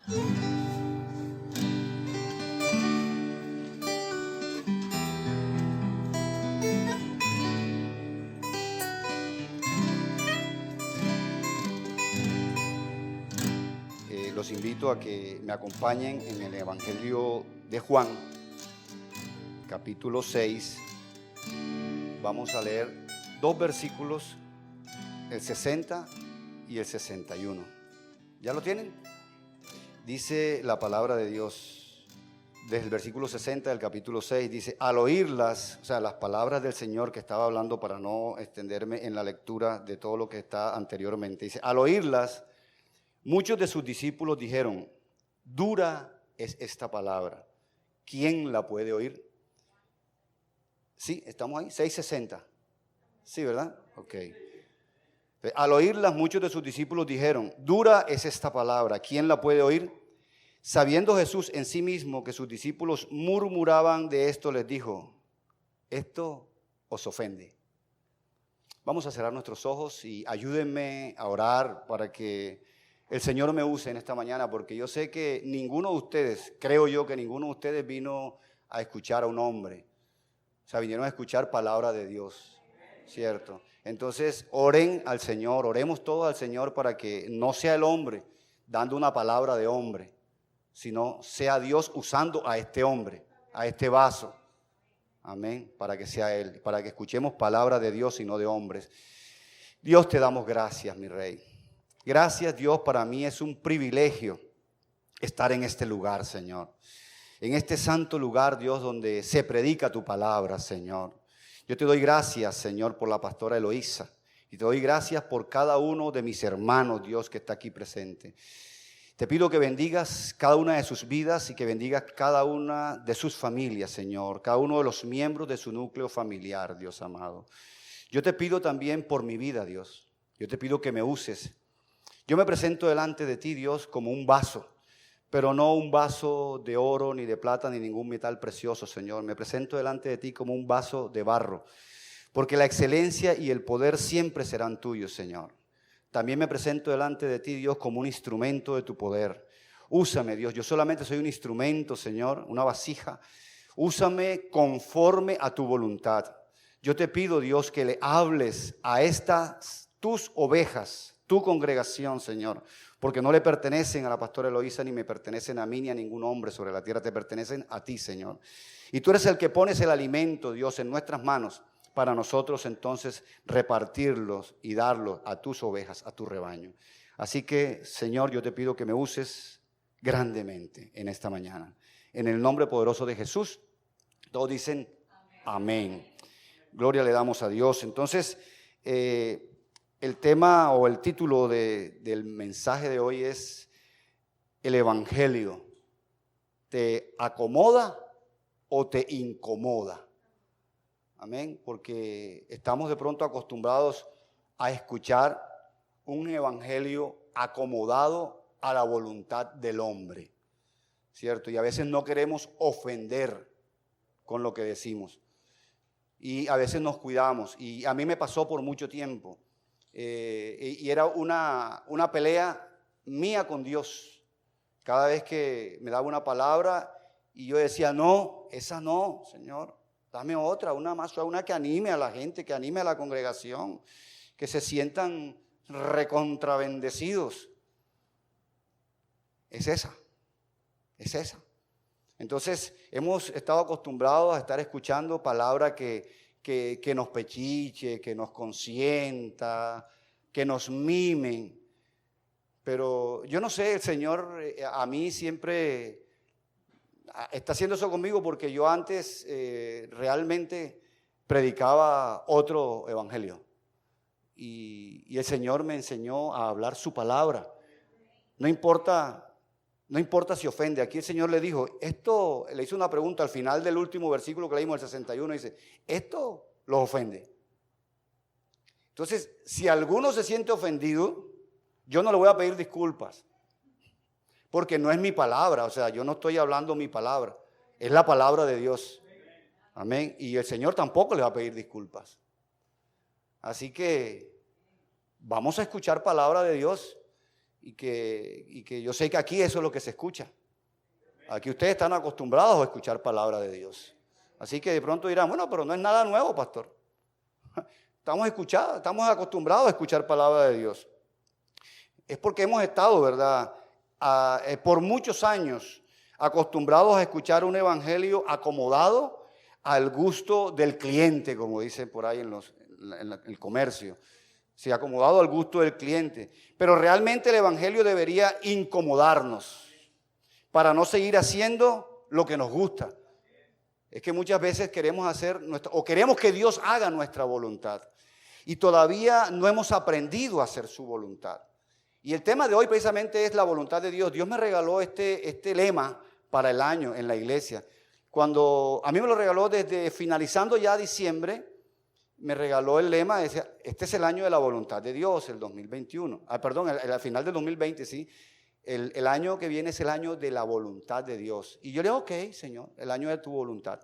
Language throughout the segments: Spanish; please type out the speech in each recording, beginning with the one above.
Los invito a que me acompañen en el Evangelio de Juan, capítulo 6. Vamos a leer dos versículos, el 60 y el 61. ¿Ya lo tienen? Dice la palabra de Dios, desde el versículo 60 del capítulo 6, dice: al oírlas, o sea, las palabras del Señor que estaba hablando, para no extenderme en la lectura de todo lo que está anteriormente, dice: al oírlas, muchos de sus discípulos dijeron: dura es esta palabra, ¿quién la puede oír? Sí, estamos ahí, 6:60. Sí, ¿verdad? Ok. Al oírlas, muchos de sus discípulos dijeron: dura es esta palabra, ¿quién la puede oír? Sabiendo Jesús en sí mismo que sus discípulos murmuraban de esto, les dijo: esto os ofende. Vamos a cerrar nuestros ojos y ayúdenme a orar para que el Señor me use en esta mañana, porque yo sé que ninguno de ustedes, creo yo que ninguno de ustedes vino a escuchar a un hombre. O sea, vinieron a escuchar palabra de Dios, ¿cierto? Entonces, oren al Señor, oremos todos al Señor para que no sea el hombre dando una palabra de hombre, sino sea Dios usando a este hombre, a este vaso. Amén, para que sea Él, para que escuchemos palabra de Dios y no de hombres. Dios, te damos gracias, mi Rey. Gracias, Dios, para mí es un privilegio estar en este lugar, Señor. En este santo lugar, Dios, donde se predica tu palabra, Señor. Yo te doy gracias, Señor, por la pastora Eloísa. Y te doy gracias por cada uno de mis hermanos, Dios, que está aquí presente. Te pido que bendigas cada una de sus vidas y que bendigas cada una de sus familias, Señor. Cada uno de los miembros de su núcleo familiar, Dios amado. Yo te pido también por mi vida, Dios. Yo te pido que me uses. Yo me presento delante de ti, Dios, como un vaso, pero no un vaso de oro, ni de plata, ni ningún metal precioso, Señor. Me presento delante de ti como un vaso de barro, porque la excelencia y el poder siempre serán tuyos, Señor. También me presento delante de ti, Dios, como un instrumento de tu poder. Úsame, Dios. Yo solamente soy un instrumento, Señor, una vasija. Úsame conforme a tu voluntad. Yo te pido, Dios, que le hables a estas tus ovejas, tu congregación, Señor, porque no le pertenecen a la pastora Eloísa, ni me pertenecen a mí, ni a ningún hombre sobre la tierra. Te pertenecen a ti, Señor. Y tú eres el que pones el alimento, Dios, en nuestras manos, para nosotros entonces repartirlos y darlos a tus ovejas, a tu rebaño. Así que, Señor, yo te pido que me uses grandemente en esta mañana. En el nombre poderoso de Jesús, todos dicen amén. Gloria le damos a Dios. Entonces, el tema o el título del mensaje de hoy es: el Evangelio, ¿te acomoda o te incomoda? Amén, porque estamos de pronto acostumbrados a escuchar un evangelio acomodado a la voluntad del hombre, ¿cierto? Y a veces no queremos ofender con lo que decimos. Y a veces nos cuidamos. Y a mí me pasó por mucho tiempo. Y era una pelea mía con Dios. Cada vez que me daba una palabra y yo decía: no, esa no, Señor. Dame otra, una más, una que anime a la gente, que anime a la congregación, que se sientan recontravendecidos. Es esa. Entonces, hemos estado acostumbrados a estar escuchando palabra que nos pechiche, que nos consienta, que nos mimen. Pero yo no sé, el Señor a mí siempre está haciendo eso conmigo, porque yo antes realmente predicaba otro evangelio. Y el Señor me enseñó a hablar su palabra. No importa si ofende. Aquí el Señor le dijo, le hizo una pregunta al final del último versículo que leímos, el 61, dice: esto los ofende. Entonces, si alguno se siente ofendido, yo no le voy a pedir disculpas, porque no es mi palabra. O sea, yo no estoy hablando mi palabra, es la palabra de Dios. Amén. Y el Señor tampoco le va a pedir disculpas. Así que vamos a escuchar palabra de Dios. y que yo sé que aquí eso es lo que se escucha. Aquí ustedes están acostumbrados a escuchar palabra de Dios. Así que de pronto dirán, bueno, pero no es nada nuevo, pastor. Estamos acostumbrados a escuchar palabra de Dios. Es porque hemos estado, ¿verdad?, por muchos años acostumbrados a escuchar un evangelio acomodado al gusto del cliente, como dicen por ahí en el comercio. Sí, acomodado al gusto del cliente. Pero realmente el evangelio debería incomodarnos para no seguir haciendo lo que nos gusta. Es que muchas veces queremos queremos que Dios haga nuestra voluntad y todavía no hemos aprendido a hacer su voluntad. Y el tema de hoy precisamente es la voluntad de Dios. Dios me regaló este lema para el año en la iglesia. Cuando a mí me lo regaló desde finalizando ya diciembre, me regaló el lema, decía, este es el año de la voluntad de Dios, el 2021. Al final del 2020, sí. El año que viene es el año de la voluntad de Dios. Y yo le digo, ok, Señor, el año de tu voluntad.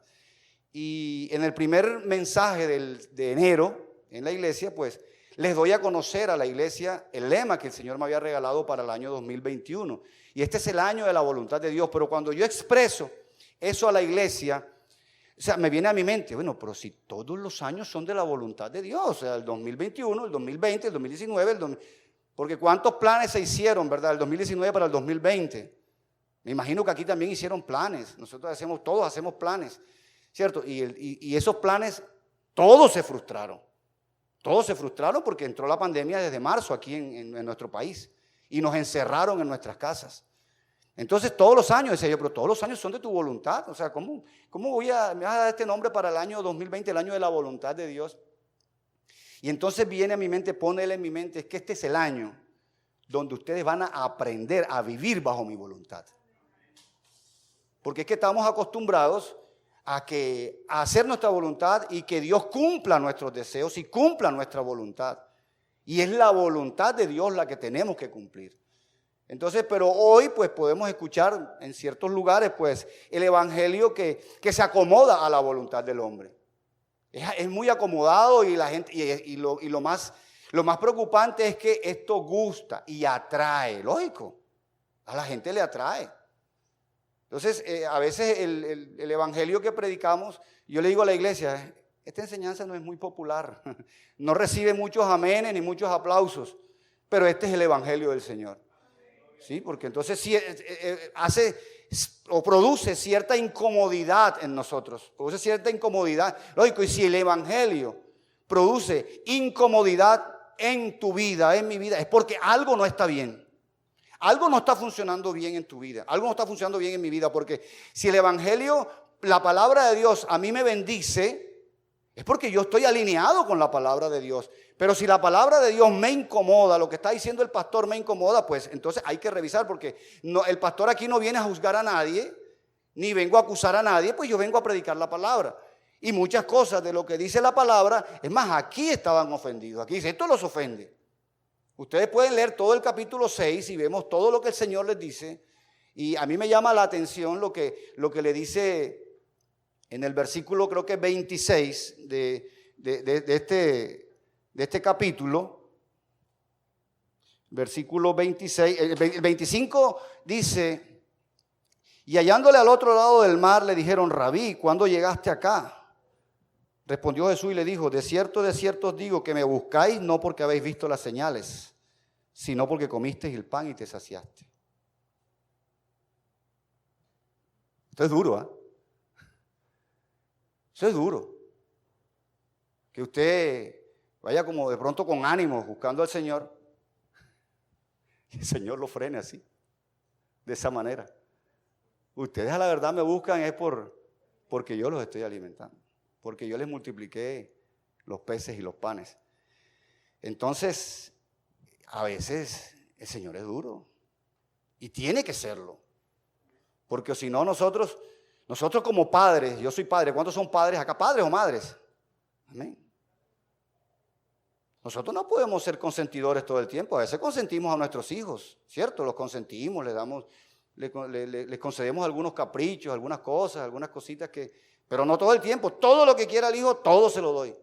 Y en el primer mensaje de enero en la iglesia, pues les doy a conocer a la iglesia el lema que el Señor me había regalado para el año 2021. Y este es el año de la voluntad de Dios. Pero cuando yo expreso eso a la iglesia, o sea, me viene a mi mente, bueno, pero si todos los años son de la voluntad de Dios, o sea, el 2021, el 2020, el 2019, porque ¿cuántos planes se hicieron, verdad? El 2019 para el 2020. Me imagino que aquí también hicieron planes. Todos hacemos planes, ¿cierto? Y esos planes, todos se frustraron. Todos se frustraron porque entró la pandemia desde marzo aquí en nuestro país y nos encerraron en nuestras casas. Entonces todos los años, decía yo, pero todos los años son de tu voluntad. O sea, ¿cómo me vas a dar este nombre para el año 2020, el año de la voluntad de Dios? Y entonces viene a mi mente, pone él en mi mente, es que este es el año donde ustedes van a aprender a vivir bajo mi voluntad. Porque es que estamos acostumbrados a hacer nuestra voluntad y que Dios cumpla nuestros deseos y cumpla nuestra voluntad. Y es la voluntad de Dios la que tenemos que cumplir. Entonces, pero hoy pues podemos escuchar en ciertos lugares pues el evangelio que se acomoda a la voluntad del hombre. Es muy acomodado y la gente y lo más preocupante es que esto gusta y atrae, lógico, a la gente le atrae. Entonces, a veces el evangelio que predicamos, yo le digo a la iglesia, esta enseñanza no es muy popular, no recibe muchos amenes ni muchos aplausos, pero este es el evangelio del Señor. ¿Sí? Porque entonces sí, hace o produce cierta incomodidad en nosotros, produce cierta incomodidad, lógico, y si el evangelio produce incomodidad en tu vida, en mi vida, es porque algo no está bien. Algo no está funcionando bien en tu vida, algo no está funcionando bien en mi vida, porque si el evangelio, la palabra de Dios a mí me bendice, es porque yo estoy alineado con la palabra de Dios. Pero si la palabra de Dios me incomoda, lo que está diciendo el pastor me incomoda, pues entonces hay que revisar, porque el pastor aquí no viene a juzgar a nadie, ni vengo a acusar a nadie, pues yo vengo a predicar la palabra. Y muchas cosas de lo que dice la palabra, es más, aquí estaban ofendidos, aquí dice, esto los ofende. Ustedes pueden leer todo el capítulo 6 y vemos todo lo que el Señor les dice. Y a mí me llama la atención lo que le dice en el versículo, creo que 26 de este capítulo. Versículo 26, el 25 dice, y hallándole al otro lado del mar le dijeron, Rabí, ¿cuándo llegaste acá? Respondió Jesús y le dijo, de cierto os digo que me buscáis no porque habéis visto las señales, sino porque comisteis el pan y te saciaste. Esto es duro, ¿eh? Eso es duro. Que usted vaya como de pronto con ánimo buscando al Señor y el Señor lo frene así, de esa manera. Ustedes a la verdad me buscan es porque yo los estoy alimentando, porque yo les multipliqué los peces y los panes. Entonces, a veces el Señor es duro y tiene que serlo, porque si no nosotros como padres, yo soy padre, ¿cuántos son padres acá? ¿Padres o madres? Amén. Nosotros no podemos ser consentidores todo el tiempo. A veces consentimos a nuestros hijos, ¿cierto? Los consentimos, les concedemos algunos caprichos, algunas cosas, algunas cositas pero no todo el tiempo. Todo lo que quiera el hijo, todo se lo doy.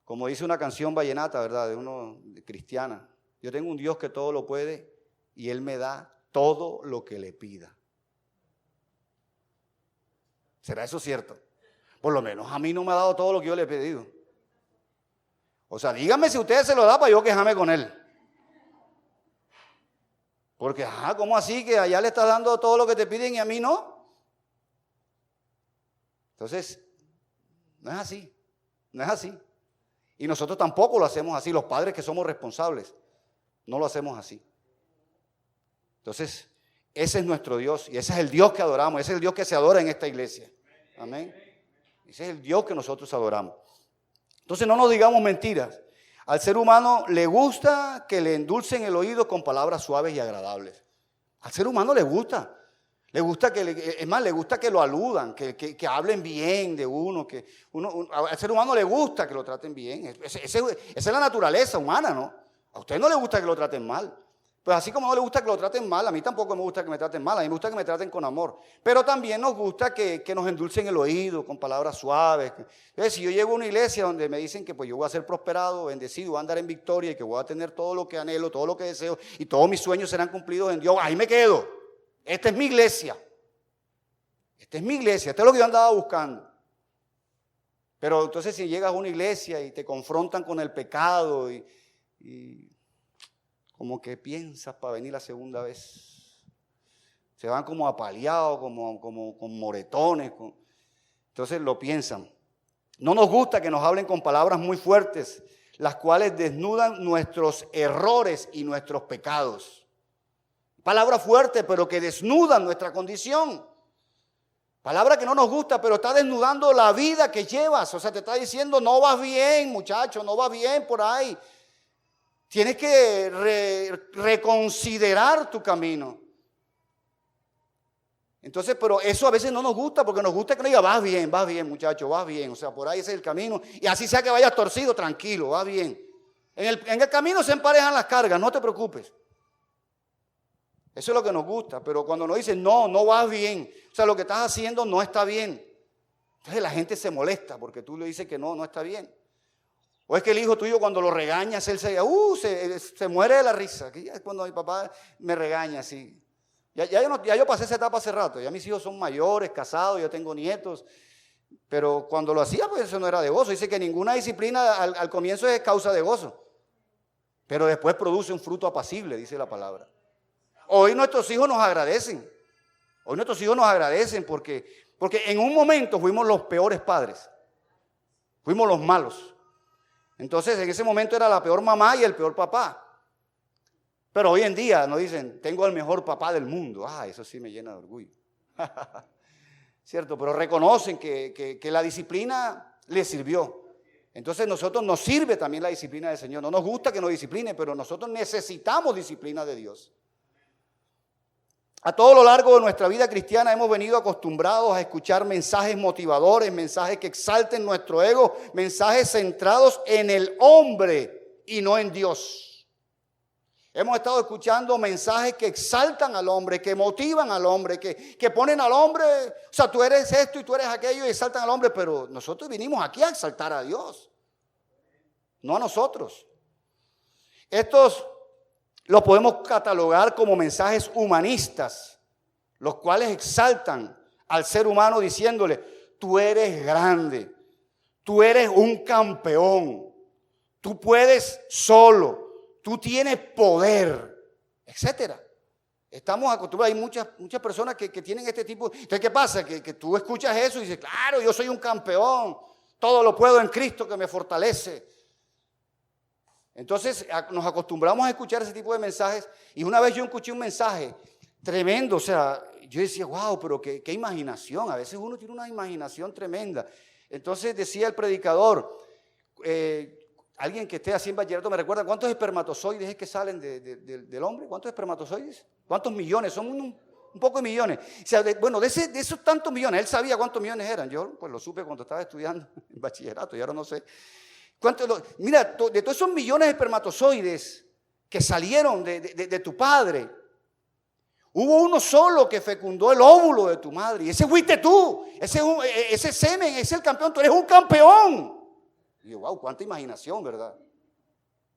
Como dice una canción vallenata, ¿verdad? De cristiana. Yo tengo un Dios que todo lo puede y Él me da todo lo que le pida. ¿Será eso cierto? Por lo menos a mí no me ha dado todo lo que yo le he pedido. O sea, dígame si usted se lo da para yo quejarme con Él. Porque, ¿cómo así que allá le estás dando todo lo que te piden y a mí no? Entonces, no es así, no es así. Y nosotros tampoco lo hacemos así, los padres que somos responsables, no lo hacemos así. Entonces, ese es nuestro Dios y ese es el Dios que adoramos, ese es el Dios que se adora en esta iglesia. Amén. Ese es el Dios que nosotros adoramos. Entonces, no nos digamos mentiras. Al ser humano le gusta que le endulcen el oído con palabras suaves y agradables. Al ser humano le gusta. Le gusta es más, le gusta que lo aludan, que hablen bien de uno, al ser humano le gusta que lo traten bien. Esa es la naturaleza humana, ¿no? A usted no le gusta que lo traten mal. Pues así como no le gusta que lo traten mal, a mí tampoco me gusta que me traten mal, a mí me gusta que me traten con amor. Pero también nos gusta que nos endulcen el oído con palabras suaves. Entonces, si yo llego a una iglesia donde me dicen que pues yo voy a ser prosperado, bendecido, voy a andar en victoria y que voy a tener todo lo que anhelo, todo lo que deseo y todos mis sueños serán cumplidos en Dios, ahí me quedo. Esta es mi iglesia. Esta es mi iglesia, esto es lo que yo andaba buscando. Pero entonces si llegas a una iglesia y te confrontan con el pecado y como que piensas para venir la segunda vez. Se van como apaleados, como con moretones. Entonces lo piensan. No nos gusta que nos hablen con palabras muy fuertes, las cuales desnudan nuestros errores y nuestros pecados. Palabras fuertes, pero que desnudan nuestra condición. Palabra que no nos gusta, pero está desnudando la vida que llevas. O sea, te está diciendo, no vas bien, muchacho, no vas bien por ahí. Tienes que reconsiderar tu camino. Entonces, pero eso a veces no nos gusta, porque nos gusta que nos diga, vas bien, muchacho, vas bien. O sea, por ahí ese es el camino. Y así sea que vayas torcido, tranquilo, vas bien. En el camino se emparejan las cargas, no te preocupes. Eso es lo que nos gusta, pero cuando nos dicen, no vas bien, o sea, lo que estás haciendo no está bien. Entonces la gente se molesta porque tú le dices que no está bien. O es que el hijo tuyo cuando lo regañas, él se muere de la risa. Aquí es cuando mi papá me regaña así. Ya yo pasé esa etapa hace rato, ya mis hijos son mayores, casados, yo tengo nietos. Pero cuando lo hacía, pues eso no era de gozo. Dice que ninguna disciplina al comienzo es causa de gozo, pero después produce un fruto apacible, dice la palabra. Hoy nuestros hijos nos agradecen. Hoy nuestros hijos nos agradecen porque en un momento fuimos los peores padres. Fuimos los malos. Entonces en ese momento era la peor mamá y el peor papá. Pero hoy en día nos dicen, tengo al mejor papá del mundo. Eso sí me llena de orgullo. ¿Cierto? Pero reconocen que la disciplina les sirvió. Entonces nosotros nos sirve también la disciplina del Señor. No nos gusta que nos discipline, pero nosotros necesitamos disciplina de Dios. A todo lo largo de nuestra vida cristiana hemos venido acostumbrados a escuchar mensajes motivadores, mensajes que exalten nuestro ego, mensajes centrados en el hombre y no en Dios. Hemos estado escuchando mensajes que exaltan al hombre, que motivan al hombre, que ponen al hombre, o sea, tú eres esto y tú eres aquello y exaltan al hombre, pero nosotros vinimos aquí a exaltar a Dios, no a nosotros. Estos los podemos catalogar como mensajes humanistas, los cuales exaltan al ser humano diciéndole, tú eres grande, tú eres un campeón, tú puedes solo, tú tienes poder, etcétera. Estamos acostumbrados, hay muchas personas que tienen este tipo. Entonces, ¿qué pasa? Que tú escuchas eso y dices, claro, yo soy un campeón, todo lo puedo en Cristo que me fortalece. Entonces nos acostumbramos a escuchar ese tipo de mensajes y una vez yo escuché un mensaje tremendo, o sea, yo decía, wow, pero qué imaginación, a veces uno tiene una imaginación tremenda. Entonces decía el predicador, alguien que esté así en bachillerato me recuerda, ¿cuántos espermatozoides es que salen del hombre? ¿Cuántos espermatozoides? ¿Cuántos millones? Son un poco de millones. O sea, de esos tantos millones, él sabía cuántos millones eran, yo pues lo supe cuando estaba estudiando en bachillerato y ahora no sé. Mira, de todos esos millones de espermatozoides que salieron de tu padre, hubo uno solo que fecundó el óvulo de tu madre. Y ese fuiste tú. Ese semen, ese es el campeón. Tú eres un campeón. Y yo, wow, cuánta imaginación, ¿verdad?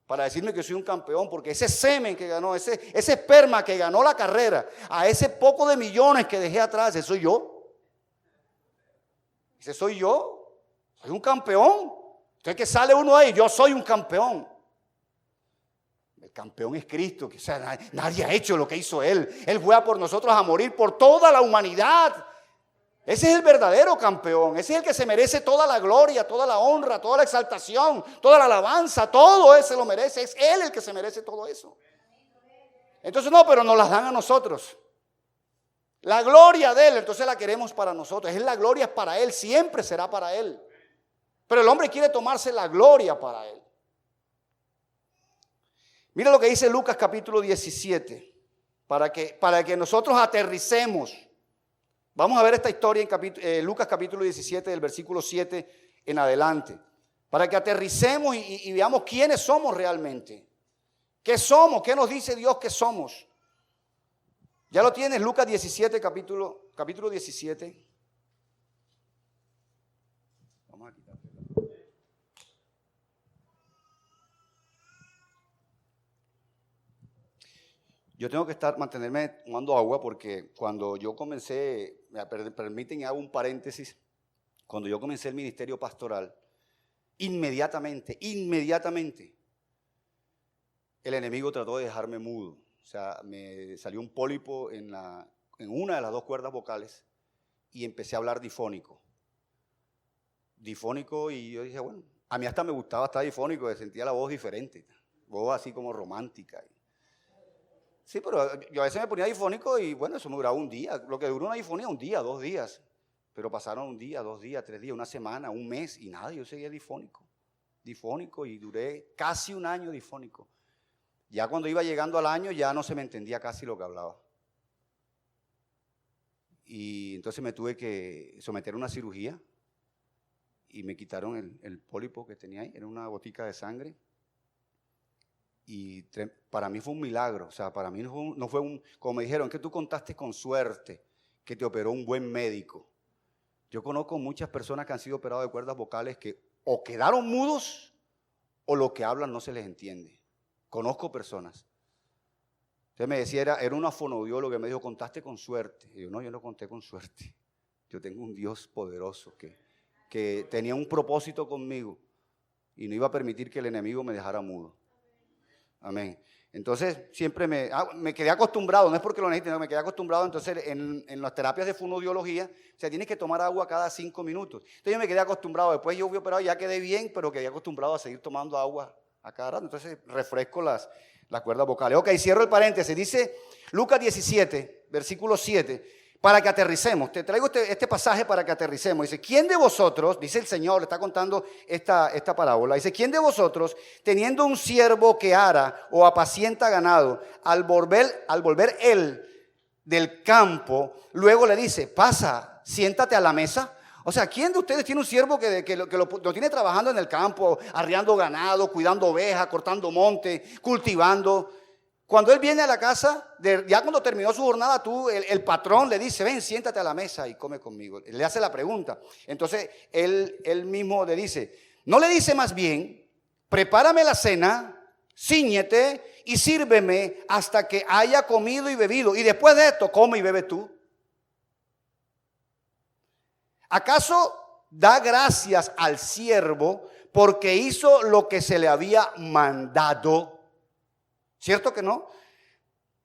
para decirme que soy un campeón, porque ese semen que ganó, ese esperma que ganó la carrera, a ese poco de millones que dejé atrás, ese soy yo. Ese soy yo. Soy un campeón. Entonces que sale uno ahí, yo soy un campeón. El campeón es Cristo, que o sea, nadie ha hecho lo que hizo Él. Él fue a por nosotros a morir por toda la humanidad. Ese es el verdadero campeón. Ese es el que se merece toda la gloria, toda la honra, toda la exaltación, toda la alabanza. Todo eso lo merece. Es Él el que se merece todo eso. Entonces no, pero nos las dan a nosotros. La gloria de Él, entonces la queremos para nosotros. La gloria es para Él, siempre será para Él. Pero el hombre quiere tomarse la gloria para Él. Mira lo que dice Lucas capítulo 17, para que nosotros aterricemos. Vamos a ver esta historia en Lucas capítulo 17, del versículo 7 en adelante, para que aterricemos y veamos quiénes somos realmente. ¿Qué somos? ¿Qué nos dice Dios que somos? Ya lo tienes, Lucas 17, capítulo 17. Vamos a quitar. Yo tengo que mantenerme tomando agua porque cuando yo comencé, me permiten hago un paréntesis, cuando yo comencé el ministerio pastoral, inmediatamente, el enemigo trató de dejarme mudo. O sea, me salió un pólipo en una de las dos cuerdas vocales y empecé a hablar difónico. Y yo dije, bueno, a mí hasta me gustaba estar difónico, sentía la voz diferente, voz así como romántica. Sí, pero yo a veces me ponía difónico y bueno, eso me duraba un día. Lo que duró una difonía, un día, 2 días. Pero pasaron un día, 2 días, 3 días, una semana, un mes y nada, yo seguía difónico y duré casi un año difónico. Ya cuando iba llegando al año ya no se me entendía casi lo que hablaba. Y entonces me tuve que someter a una cirugía y me quitaron el pólipo que tenía ahí, era una gotica de sangre. Y para mí fue un milagro, o sea, para mí no fue como me dijeron, que tú contaste con suerte, que te operó un buen médico. Yo conozco muchas personas que han sido operadas de cuerdas vocales que o quedaron mudos o lo que hablan no se les entiende. Conozco personas. Entonces me decía, era una fonoaudióloga que me dijo, contaste con suerte. Y yo no conté con suerte. Yo tengo un Dios poderoso que tenía un propósito conmigo y no iba a permitir que el enemigo me dejara mudo. Amén. Entonces siempre me quedé acostumbrado, no es porque lo necesite, no, me quedé acostumbrado. Entonces en las terapias de fonoaudiología, o sea, tienes que tomar agua cada 5 minutos. Entonces yo me quedé acostumbrado, después yo fui operado, ya quedé bien, pero quedé acostumbrado a seguir tomando agua a cada rato. Entonces refresco las cuerdas vocales. Ok, cierro el paréntesis. Dice Lucas 17, versículo 7. Para que aterricemos, te traigo este pasaje para que aterricemos. Dice, ¿quién de vosotros, dice el Señor, le está contando esta parábola, dice, ¿quién de vosotros, teniendo un siervo que ara o apacienta ganado, al volver él del campo, luego le dice, pasa, siéntate a la mesa? O sea, ¿quién de ustedes tiene un siervo que lo tiene trabajando en el campo, arriando ganado, cuidando ovejas, cortando monte, cultivando? Cuando él viene a la casa, ya cuando terminó su jornada, el patrón le dice, ven, siéntate a la mesa y come conmigo. Le hace la pregunta. Entonces, él mismo le dice, no le dice más bien, prepárame la cena, cíñete y sírveme hasta que haya comido y bebido. Y después de esto, come y bebe tú. ¿Acaso da gracias al siervo porque hizo lo que se le había mandado? ¿Cierto que no?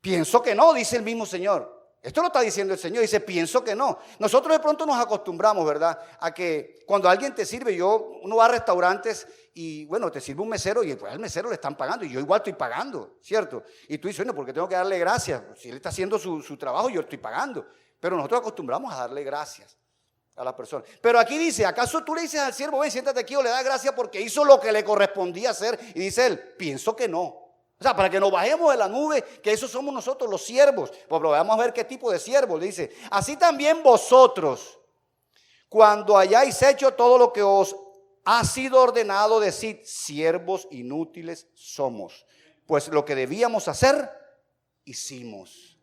Pienso que no, dice el mismo Señor. Esto lo está diciendo el Señor, dice, pienso que no. Nosotros de pronto nos acostumbramos, ¿verdad? A que cuando alguien te sirve, uno va a restaurantes y bueno, te sirve un mesero y pues al mesero le están pagando y yo igual estoy pagando, ¿cierto? Y tú dices, bueno, porque tengo que darle gracias. Si él está haciendo su trabajo, yo estoy pagando. Pero nosotros acostumbramos a darle gracias a la persona. Pero aquí dice, ¿acaso tú le dices al siervo, ven, siéntate aquí, o le das gracias porque hizo lo que le correspondía hacer? Y dice él, pienso que no. O sea, para que nos bajemos de la nube, que esos somos nosotros los siervos. Pues vamos a ver qué tipo de siervos. Dice, así también vosotros, cuando hayáis hecho todo lo que os ha sido ordenado, decid, siervos inútiles somos. Pues lo que debíamos hacer, hicimos.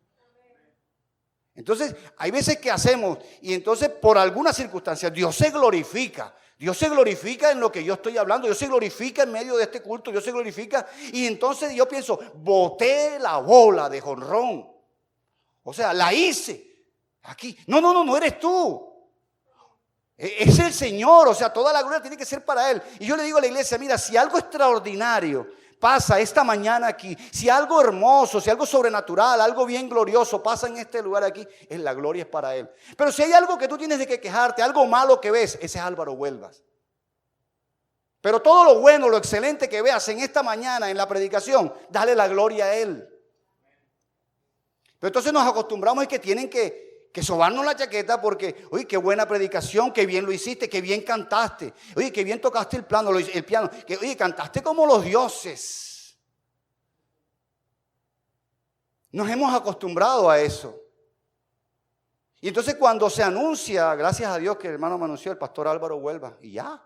Entonces, hay veces que hacemos y entonces por alguna circunstancia Dios se glorifica. Dios se glorifica en lo que yo estoy hablando, Dios se glorifica en medio de este culto, Dios se glorifica y entonces yo pienso, boté la bola de jonrón. O sea, la hice aquí. No eres tú. Es el Señor, o sea, toda la gloria tiene que ser para Él. Y yo le digo a la iglesia, mira, si algo extraordinario pasa esta mañana aquí, si algo hermoso, si algo sobrenatural, algo bien glorioso pasa en este lugar aquí, la gloria es para Él. Pero si hay algo que tú tienes de que quejarte, algo malo que ves, ese es Álvaro Huelvas. Pero todo lo bueno, lo excelente que veas en esta mañana en la predicación, dale la gloria a Él. Pero entonces nos acostumbramos y que tienen que sobarnos la chaqueta porque, oye, qué buena predicación, qué bien lo hiciste, qué bien cantaste, oye, qué bien tocaste el piano, que, oye, cantaste como los dioses. Nos hemos acostumbrado a eso. Y entonces cuando se anuncia, gracias a Dios que el hermano me anunció el pastor Álvaro Huelva, y ya.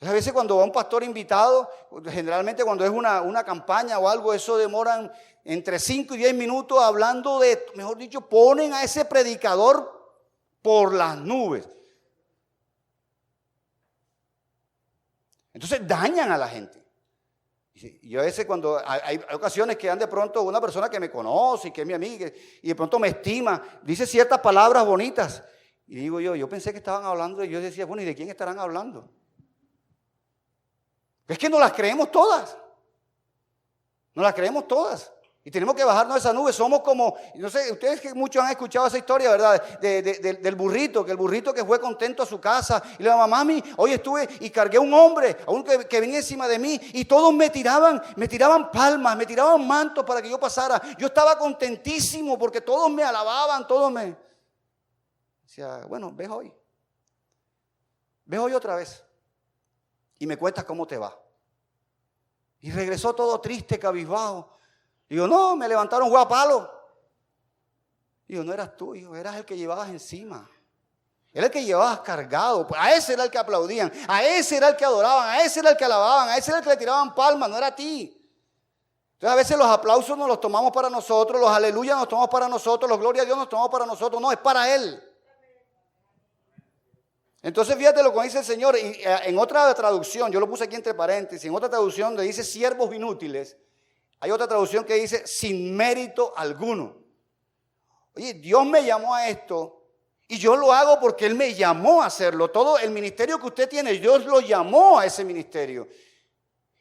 A veces cuando va un pastor invitado, generalmente cuando es una campaña o algo, eso demoran entre 5 y 10 minutos hablando de, mejor dicho, ponen a ese predicador por las nubes. Entonces dañan a la gente. Y yo a veces cuando hay ocasiones que dan de pronto una persona que me conoce y que es mi amiga y de pronto me estima, dice ciertas palabras bonitas. Y digo yo pensé que estaban hablando, y yo decía, bueno, ¿y de quién estarán hablando? Es que no las creemos todas. No las creemos todas. Y tenemos que bajarnos de esa nube. Somos como, no sé, ustedes que muchos han escuchado esa historia, ¿verdad? Del burrito, que el burrito que fue contento a su casa. Y le dijo, mami, hoy estuve y cargué a un hombre, a uno que venía encima de mí. Y todos me tiraban palmas, me tiraban mantos para que yo pasara. Yo estaba contentísimo porque todos me alababan, todos me... Decía, bueno, ves hoy. Ves hoy otra vez. Y me cuentas cómo te va. Y regresó todo triste, cabizbajo. Digo, no, me levantaron a palo. Digo, no eras tú, hijo, eras el que llevabas encima. Era el que llevabas cargado. Pues a ese era el que aplaudían, a ese era el que adoraban, a ese era el que alababan, a ese era el que le tiraban palmas, no era a ti. Entonces a veces los aplausos nos los tomamos para nosotros, los aleluya nos tomamos para nosotros, los gloria a Dios nos tomamos para nosotros. No, es para Él. Entonces fíjate lo que dice el Señor. Y en otra traducción, yo lo puse aquí entre paréntesis, en otra traducción le dice siervos inútiles. Hay otra traducción que dice sin mérito alguno. Oye, Dios me llamó a esto y yo lo hago porque Él me llamó a hacerlo. Todo el ministerio que usted tiene, Dios lo llamó a ese ministerio.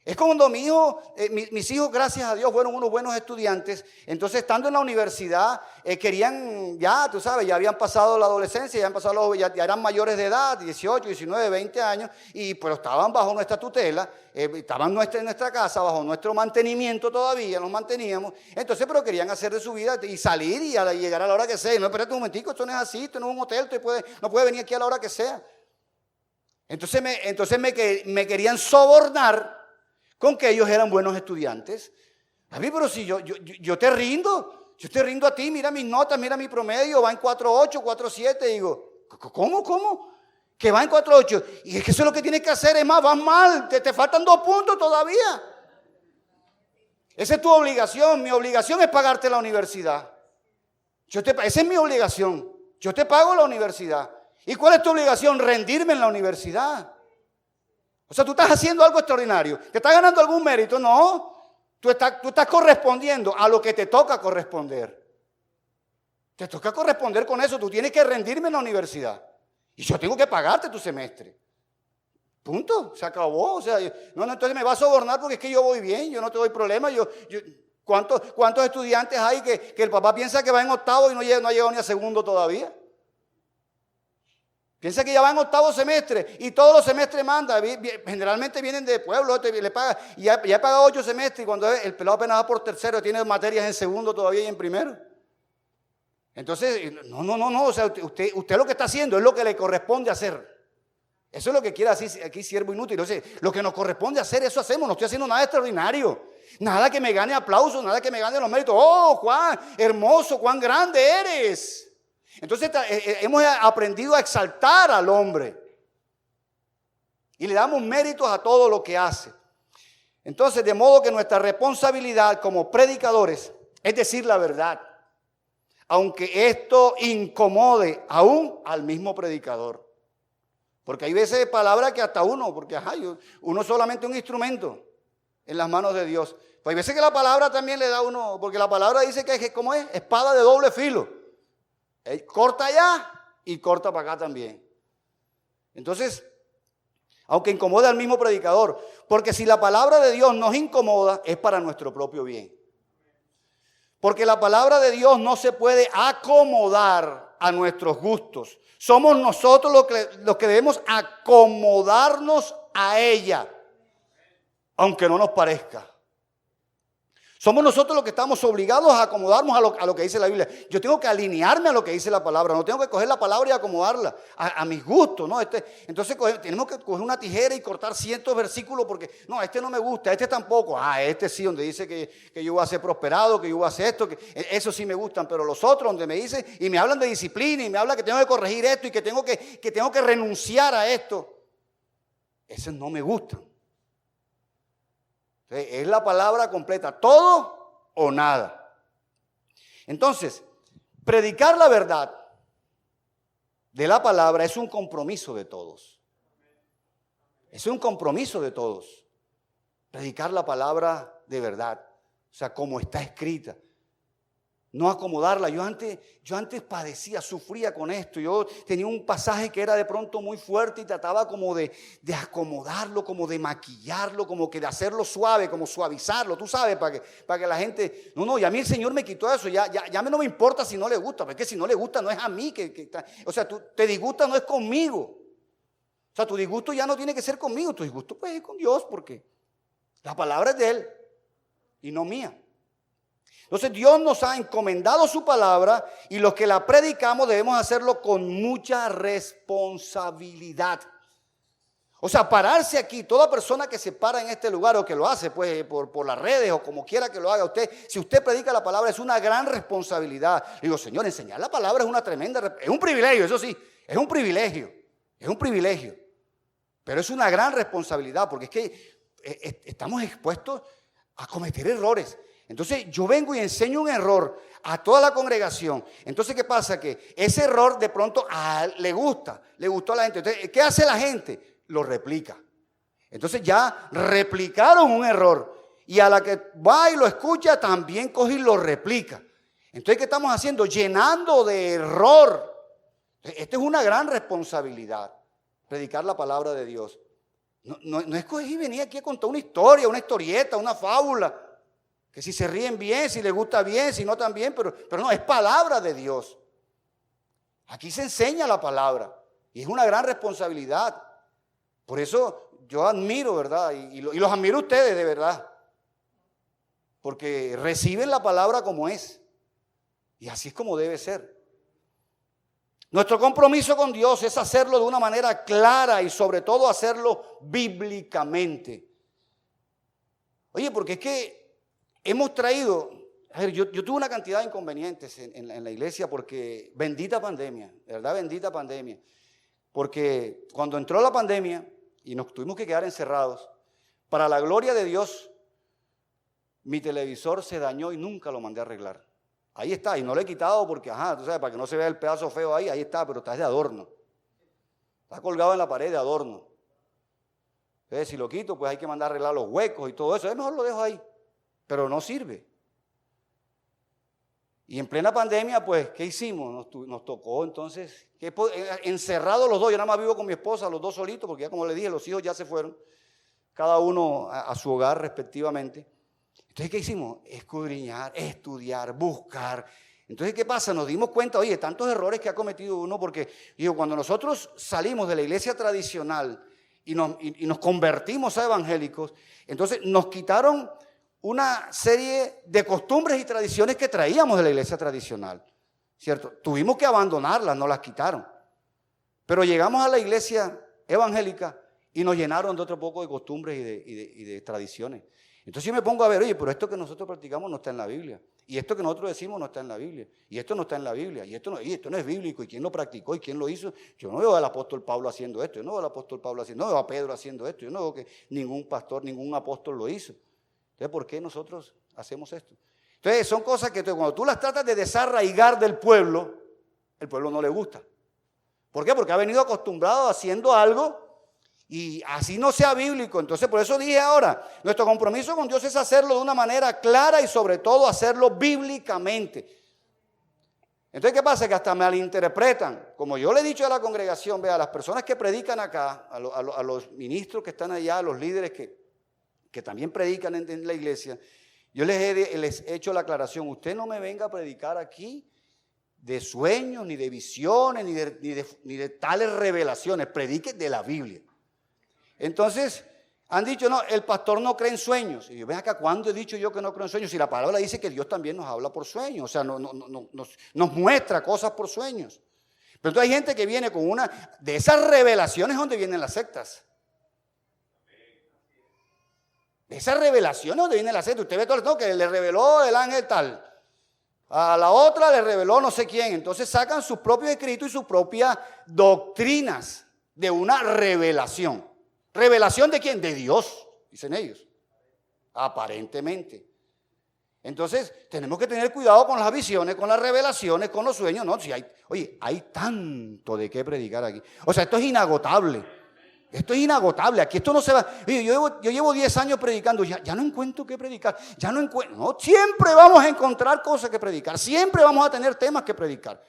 Es cuando mis hijos, gracias a Dios, fueron unos buenos estudiantes. Entonces, estando en la universidad, querían, ya, tú sabes, ya habían pasado la adolescencia, ya eran mayores de edad, 18, 19, 20 años, pero estaban bajo nuestra tutela, estaban en nuestra casa, bajo nuestro mantenimiento todavía, nos manteníamos. Entonces, pero querían hacer de su vida y salir y llegar a la hora que sea. Y no, espérate un momentico, esto no es así, esto no es un hotel, no puede venir aquí a la hora que sea. Entonces me querían sobornar con que ellos eran buenos estudiantes. A mí, pero si yo te rindo, yo te rindo a ti, mira mis notas, mira mi promedio, va en 4.8, 4.7, digo, ¿cómo? Que va en 4.8, y es que eso es lo que tienes que hacer, es más, vas mal, te faltan 2 puntos todavía. Esa es tu obligación, mi obligación es pagarte la universidad. Esa es mi obligación, yo te pago la universidad. ¿Y cuál es tu obligación? Rendirme en la universidad. O sea, tú estás haciendo algo extraordinario. ¿Te estás ganando algún mérito? No. Tú estás correspondiendo a lo que te toca corresponder. Te toca corresponder con eso. Tú tienes que rendirme en la universidad. Y yo tengo que pagarte tu semestre. Punto. Se acabó. O sea, entonces me vas a sobornar porque es que yo voy bien. Yo no te doy problema. ¿Cuántos estudiantes hay que el papá piensa que va en octavo y no ha llegado ni a segundo todavía? Piensa que ya va en 8º semestre y todos los semestres manda. Generalmente vienen de pueblo, le paga, y ya he pagado 8 semestres y cuando el pelado apenas va por tercero, tiene materias en segundo todavía y en primero. Entonces, no, o sea, usted lo que está haciendo es lo que le corresponde hacer. Eso es lo que quiere decir aquí siervo inútil. O sea, lo que nos corresponde hacer, eso hacemos. No estoy haciendo nada extraordinario. Nada que me gane aplausos, nada que me gane los méritos. ¡Oh, Juan, hermoso, cuán grande eres! Entonces hemos aprendido a exaltar al hombre y le damos méritos a todo lo que hace. Entonces, de modo que nuestra responsabilidad como predicadores es decir la verdad. aunque esto incomode aún al mismo predicador. Porque hay veces palabras que hasta uno, porque uno es solamente un instrumento en las manos de Dios. Pues hay veces que la palabra también le da a uno, porque la palabra dice que ¿cómo es? Espada de doble filo. Corta allá y corta para acá también. Entonces, aunque incomode al mismo predicador, porque si la palabra de Dios nos incomoda, es para nuestro propio bien. Porque la palabra de Dios no se puede acomodar a nuestros gustos. Somos nosotros los que debemos acomodarnos a ella, aunque no nos parezca. Somos nosotros los que estamos obligados a acomodarnos a lo que dice la Biblia. Yo tengo que alinearme a lo que dice la palabra. No tengo que coger la palabra y acomodarla a mis gustos, ¿no? Entonces tenemos que coger una tijera y cortar cientos versículos porque, no, este no me gusta, este tampoco. Este sí, donde dice que yo voy a ser prosperado, que yo voy a hacer esto. Eso sí me gustan, pero los otros donde me dicen y me hablan de disciplina y me hablan que tengo que corregir esto y que tengo que renunciar a esto. Esos no me gustan. Es la palabra completa, todo o nada. Entonces, predicar la verdad de la palabra es un compromiso de todos. Es un compromiso de todos. Predicar la palabra de verdad, o sea, como está escrita. No acomodarla. Yo antes padecía, sufría con esto. Yo tenía un pasaje que era de pronto muy fuerte y trataba como de acomodarlo, como de maquillarlo, como que de hacerlo suave, como suavizarlo, tú sabes, para que la gente... No, y a mí el Señor me quitó eso. Ya no me importa si no le gusta, porque si no le gusta no es a mí. O sea, te disgusta no es conmigo. O sea, tu disgusto ya no tiene que ser conmigo, tu disgusto pues es con Dios, porque la palabra es de Él y no mía. Entonces Dios nos ha encomendado su palabra y los que la predicamos debemos hacerlo con mucha responsabilidad. O sea, pararse aquí, toda persona que se para en este lugar o que lo hace pues por las redes o como quiera que lo haga usted, si usted predica la palabra es una gran responsabilidad. Digo, Señor, enseñar la palabra es una tremenda, es un privilegio, eso sí, es un privilegio, pero es una gran responsabilidad porque es que estamos expuestos a cometer errores. Entonces yo vengo y enseño un error a toda la congregación. Entonces, ¿qué pasa? Que ese error de pronto le gustó a la gente. Entonces, ¿qué hace la gente? Lo replica. Entonces ya replicaron un error. Y a la que va y lo escucha también coge y lo replica. Entonces, ¿qué estamos haciendo? Llenando de error. Esta es una gran responsabilidad, predicar la palabra de Dios. No es coger y venir aquí a contar una historia, una historieta, una fábula. Que si se ríen bien, si les gusta bien, si no también, pero no, es palabra de Dios. Aquí se enseña la palabra y es una gran responsabilidad. Por eso yo admiro, ¿verdad? Y los admiro a ustedes de verdad. Porque reciben la palabra como es. Y así es como debe ser. Nuestro compromiso con Dios es hacerlo de una manera clara y sobre todo hacerlo bíblicamente. Oye, porque es que hemos traído, yo tuve una cantidad de inconvenientes en la iglesia porque bendita pandemia, de verdad bendita pandemia. Porque cuando entró la pandemia y nos tuvimos que quedar encerrados, para la gloria de Dios, mi televisor se dañó y nunca lo mandé a arreglar. Ahí está, y no lo he quitado porque, tú sabes, para que no se vea el pedazo feo ahí está, pero está de adorno. Está colgado en la pared de adorno. Entonces, si lo quito, pues hay que mandar a arreglar los huecos y todo eso. Es mejor lo dejo ahí. Pero no sirve. Y en plena pandemia, pues, ¿qué hicimos? Nos tocó entonces, encerrados los dos, yo nada más vivo con mi esposa, los dos solitos, porque ya como le dije, los hijos ya se fueron, cada uno a su hogar respectivamente. Entonces, ¿qué hicimos? Escudriñar, estudiar, buscar. Entonces, ¿qué pasa? Nos dimos cuenta, oye, tantos errores que ha cometido uno, porque digo, cuando nosotros salimos de la iglesia tradicional y nos convertimos a evangélicos, entonces nos quitaron una serie de costumbres y tradiciones que traíamos de la iglesia tradicional, ¿cierto? Tuvimos que abandonarlas, no las quitaron. Pero llegamos a la iglesia evangélica y nos llenaron de otro poco de costumbres y de tradiciones. Entonces yo me pongo a ver, oye, pero esto que nosotros practicamos no está en la Biblia. Y esto que nosotros decimos no está en la Biblia. Y esto no está en la Biblia. Y esto no es bíblico. ¿Y quién lo practicó? ¿Y quién lo hizo? Yo no veo al apóstol Pablo haciendo esto. Yo no veo al apóstol Pablo haciendo esto. No veo a Pedro haciendo esto. Yo no veo que ningún pastor, ningún apóstol lo hizo. Entonces, ¿por qué nosotros hacemos esto? Entonces son cosas que cuando tú las tratas de desarraigar del pueblo, el pueblo no le gusta. ¿Por qué? Porque ha venido acostumbrado haciendo algo y así no sea bíblico. Entonces por eso dije ahora, nuestro compromiso con Dios es hacerlo de una manera clara y sobre todo hacerlo bíblicamente. Entonces, ¿qué pasa? Que hasta malinterpretan. Como yo le he dicho a la congregación, vea, las personas que predican acá, a los ministros que están allá, a los líderes que también predican en la iglesia, yo les he hecho la aclaración, usted no me venga a predicar aquí de sueños, ni de visiones, ni de tales revelaciones, predique de la Biblia. Entonces, han dicho, no, el pastor no cree en sueños. Y yo, ven acá, ¿cuándo he dicho yo que no creo en sueños? Si la palabra dice que Dios también nos habla por sueños, o sea, nos muestra cosas por sueños. Pero entonces hay gente que viene con una de esas revelaciones donde vienen las sectas. De esas revelaciones donde vienen las sectas. Usted ve todo el tiempo que le reveló el ángel tal. A la otra le reveló no sé quién. Entonces sacan sus propios escritos y sus propias doctrinas de una revelación. ¿Revelación de quién? De Dios, dicen ellos. Aparentemente. Entonces, tenemos que tener cuidado con las visiones, con las revelaciones, con los sueños. No, si hay tanto de qué predicar aquí. O sea, esto es inagotable. Esto es inagotable. Aquí esto no se va. Yo llevo 10 años predicando. Ya no encuentro qué predicar. No, siempre vamos a encontrar cosas que predicar. Siempre vamos a tener temas que predicar.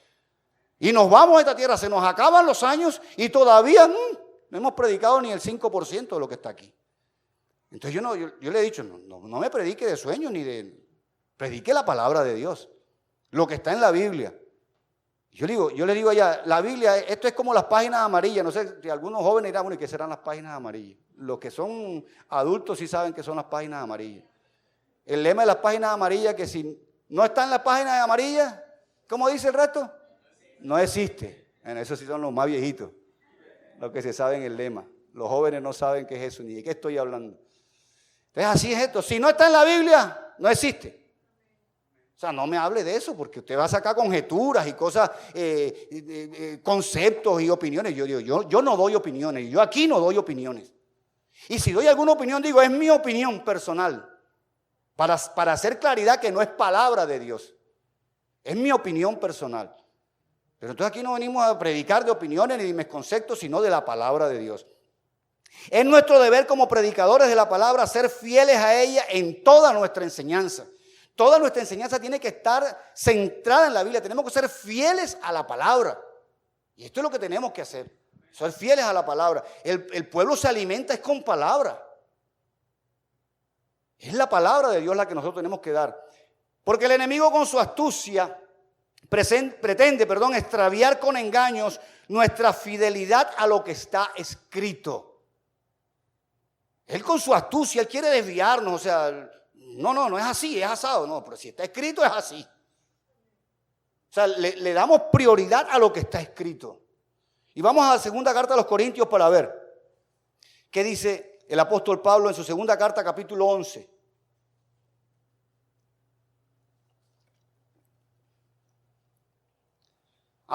Y nos vamos a esta tierra. Se nos acaban los años y todavía no hemos predicado ni el 5% de lo que está aquí. Entonces yo le he dicho, no me predique de sueños ni de... Predique la palabra de Dios, lo que está en la Biblia. Yo le digo allá, la Biblia, esto es como las páginas amarillas. No sé si algunos jóvenes dirán, bueno, ¿y qué serán las páginas amarillas? Los que son adultos sí saben que son las páginas amarillas. El lema de las páginas amarillas, que si no está en las páginas amarillas, ¿cómo dice el resto? No existe. Bueno, esos sí son los más viejitos, los que se saben el lema. Los jóvenes no saben qué es eso, ni de qué estoy hablando. Entonces así es esto. Si no está en la Biblia, no existe. O sea, no me hable de eso, porque usted va a sacar conjeturas y cosas, conceptos y opiniones. Yo no doy opiniones, yo aquí no doy opiniones. Y si doy alguna opinión, digo, es mi opinión personal, para hacer claridad que no es palabra de Dios. Es mi opinión personal. Pero entonces aquí no venimos a predicar de opiniones ni de mis conceptos, sino de la palabra de Dios. Es nuestro deber como predicadores de la palabra ser fieles a ella en toda nuestra enseñanza. Toda nuestra enseñanza tiene que estar centrada en la Biblia. Tenemos que ser fieles a la palabra. Y esto es lo que tenemos que hacer. Ser fieles a la palabra. El pueblo se alimenta es con palabra. Es la palabra de Dios la que nosotros tenemos que dar. Porque el enemigo con su astucia pretende extraviar con engaños nuestra fidelidad a lo que está escrito. Él con su astucia, él quiere desviarnos, o sea... No es así, es asado. No, pero si está escrito es así. O sea, le damos prioridad a lo que está escrito. Y vamos a la segunda carta a los Corintios para ver qué dice el apóstol Pablo en su segunda carta, capítulo 11.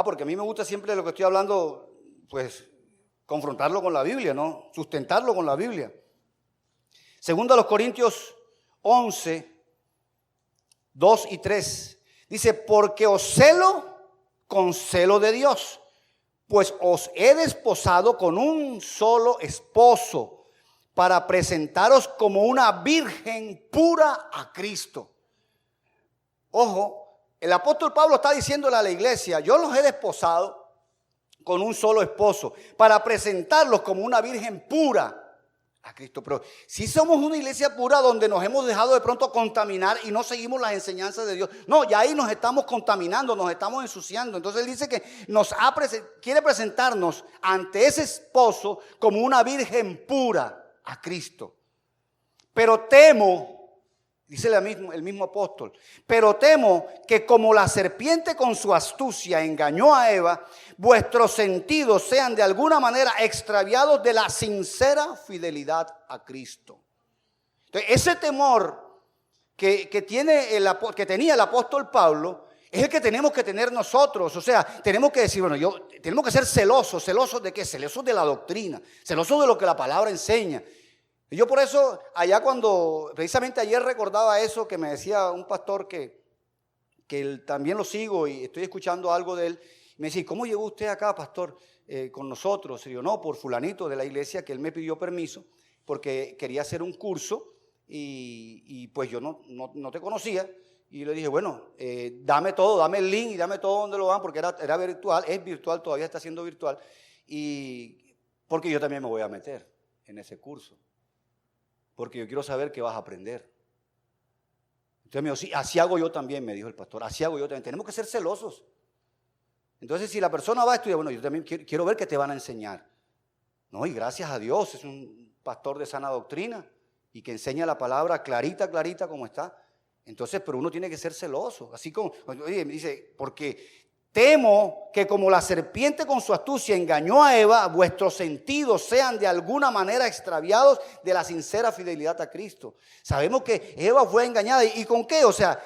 Porque a mí me gusta siempre lo que estoy hablando, pues, confrontarlo con la Biblia, ¿no? Sustentarlo con la Biblia. Segunda a los Corintios 11, 2 y 3. Dice, porque os celo con celo de Dios, pues os he desposado con un solo esposo para presentaros como una virgen pura a Cristo. Ojo, el apóstol Pablo está diciéndole a la iglesia, yo los he desposado con un solo esposo para presentarlos como una virgen pura a Cristo. Pero si somos una iglesia pura donde nos hemos dejado de pronto contaminar y no seguimos las enseñanzas de Dios. No, ya ahí nos estamos contaminando, nos estamos ensuciando. Entonces él dice que quiere presentarnos ante ese esposo como una virgen pura a Cristo. Pero temo, dice el mismo apóstol, pero temo que como la serpiente con su astucia engañó a Eva, vuestros sentidos sean de alguna manera extraviados de la sincera fidelidad a Cristo. Entonces, ese temor que tenía el apóstol Pablo es el que tenemos que tener nosotros. O sea, tenemos que decir, tenemos que ser celosos. ¿Celosos de qué? Celosos de la doctrina, celosos de lo que la palabra enseña. Y yo por eso, allá cuando, precisamente ayer recordaba eso que me decía un pastor que él también lo sigo y estoy escuchando algo de él. Me decía, ¿cómo llegó usted acá, pastor, con nosotros? Y yo, no, por fulanito de la iglesia, que él me pidió permiso porque quería hacer un curso y pues yo no te conocía. Y le dije, bueno, dame todo, dame el link y dame todo donde lo van, porque era virtual, es virtual, todavía está siendo virtual. Y porque yo también me voy a meter en ese curso, porque yo quiero saber qué vas a aprender. Entonces me dijo, sí, así hago yo también, me dijo el pastor, así hago yo también. Tenemos que ser celosos. Entonces, si la persona va a estudiar, bueno, yo también quiero ver qué te van a enseñar. No, y gracias a Dios, es un pastor de sana doctrina y que enseña la palabra clarita, clarita como está. Entonces, pero uno tiene que ser celoso. Así como, oye, me dice, porque temo que como la serpiente con su astucia engañó a Eva, vuestros sentidos sean de alguna manera extraviados de la sincera fidelidad a Cristo. Sabemos que Eva fue engañada. ¿Y con qué? O sea,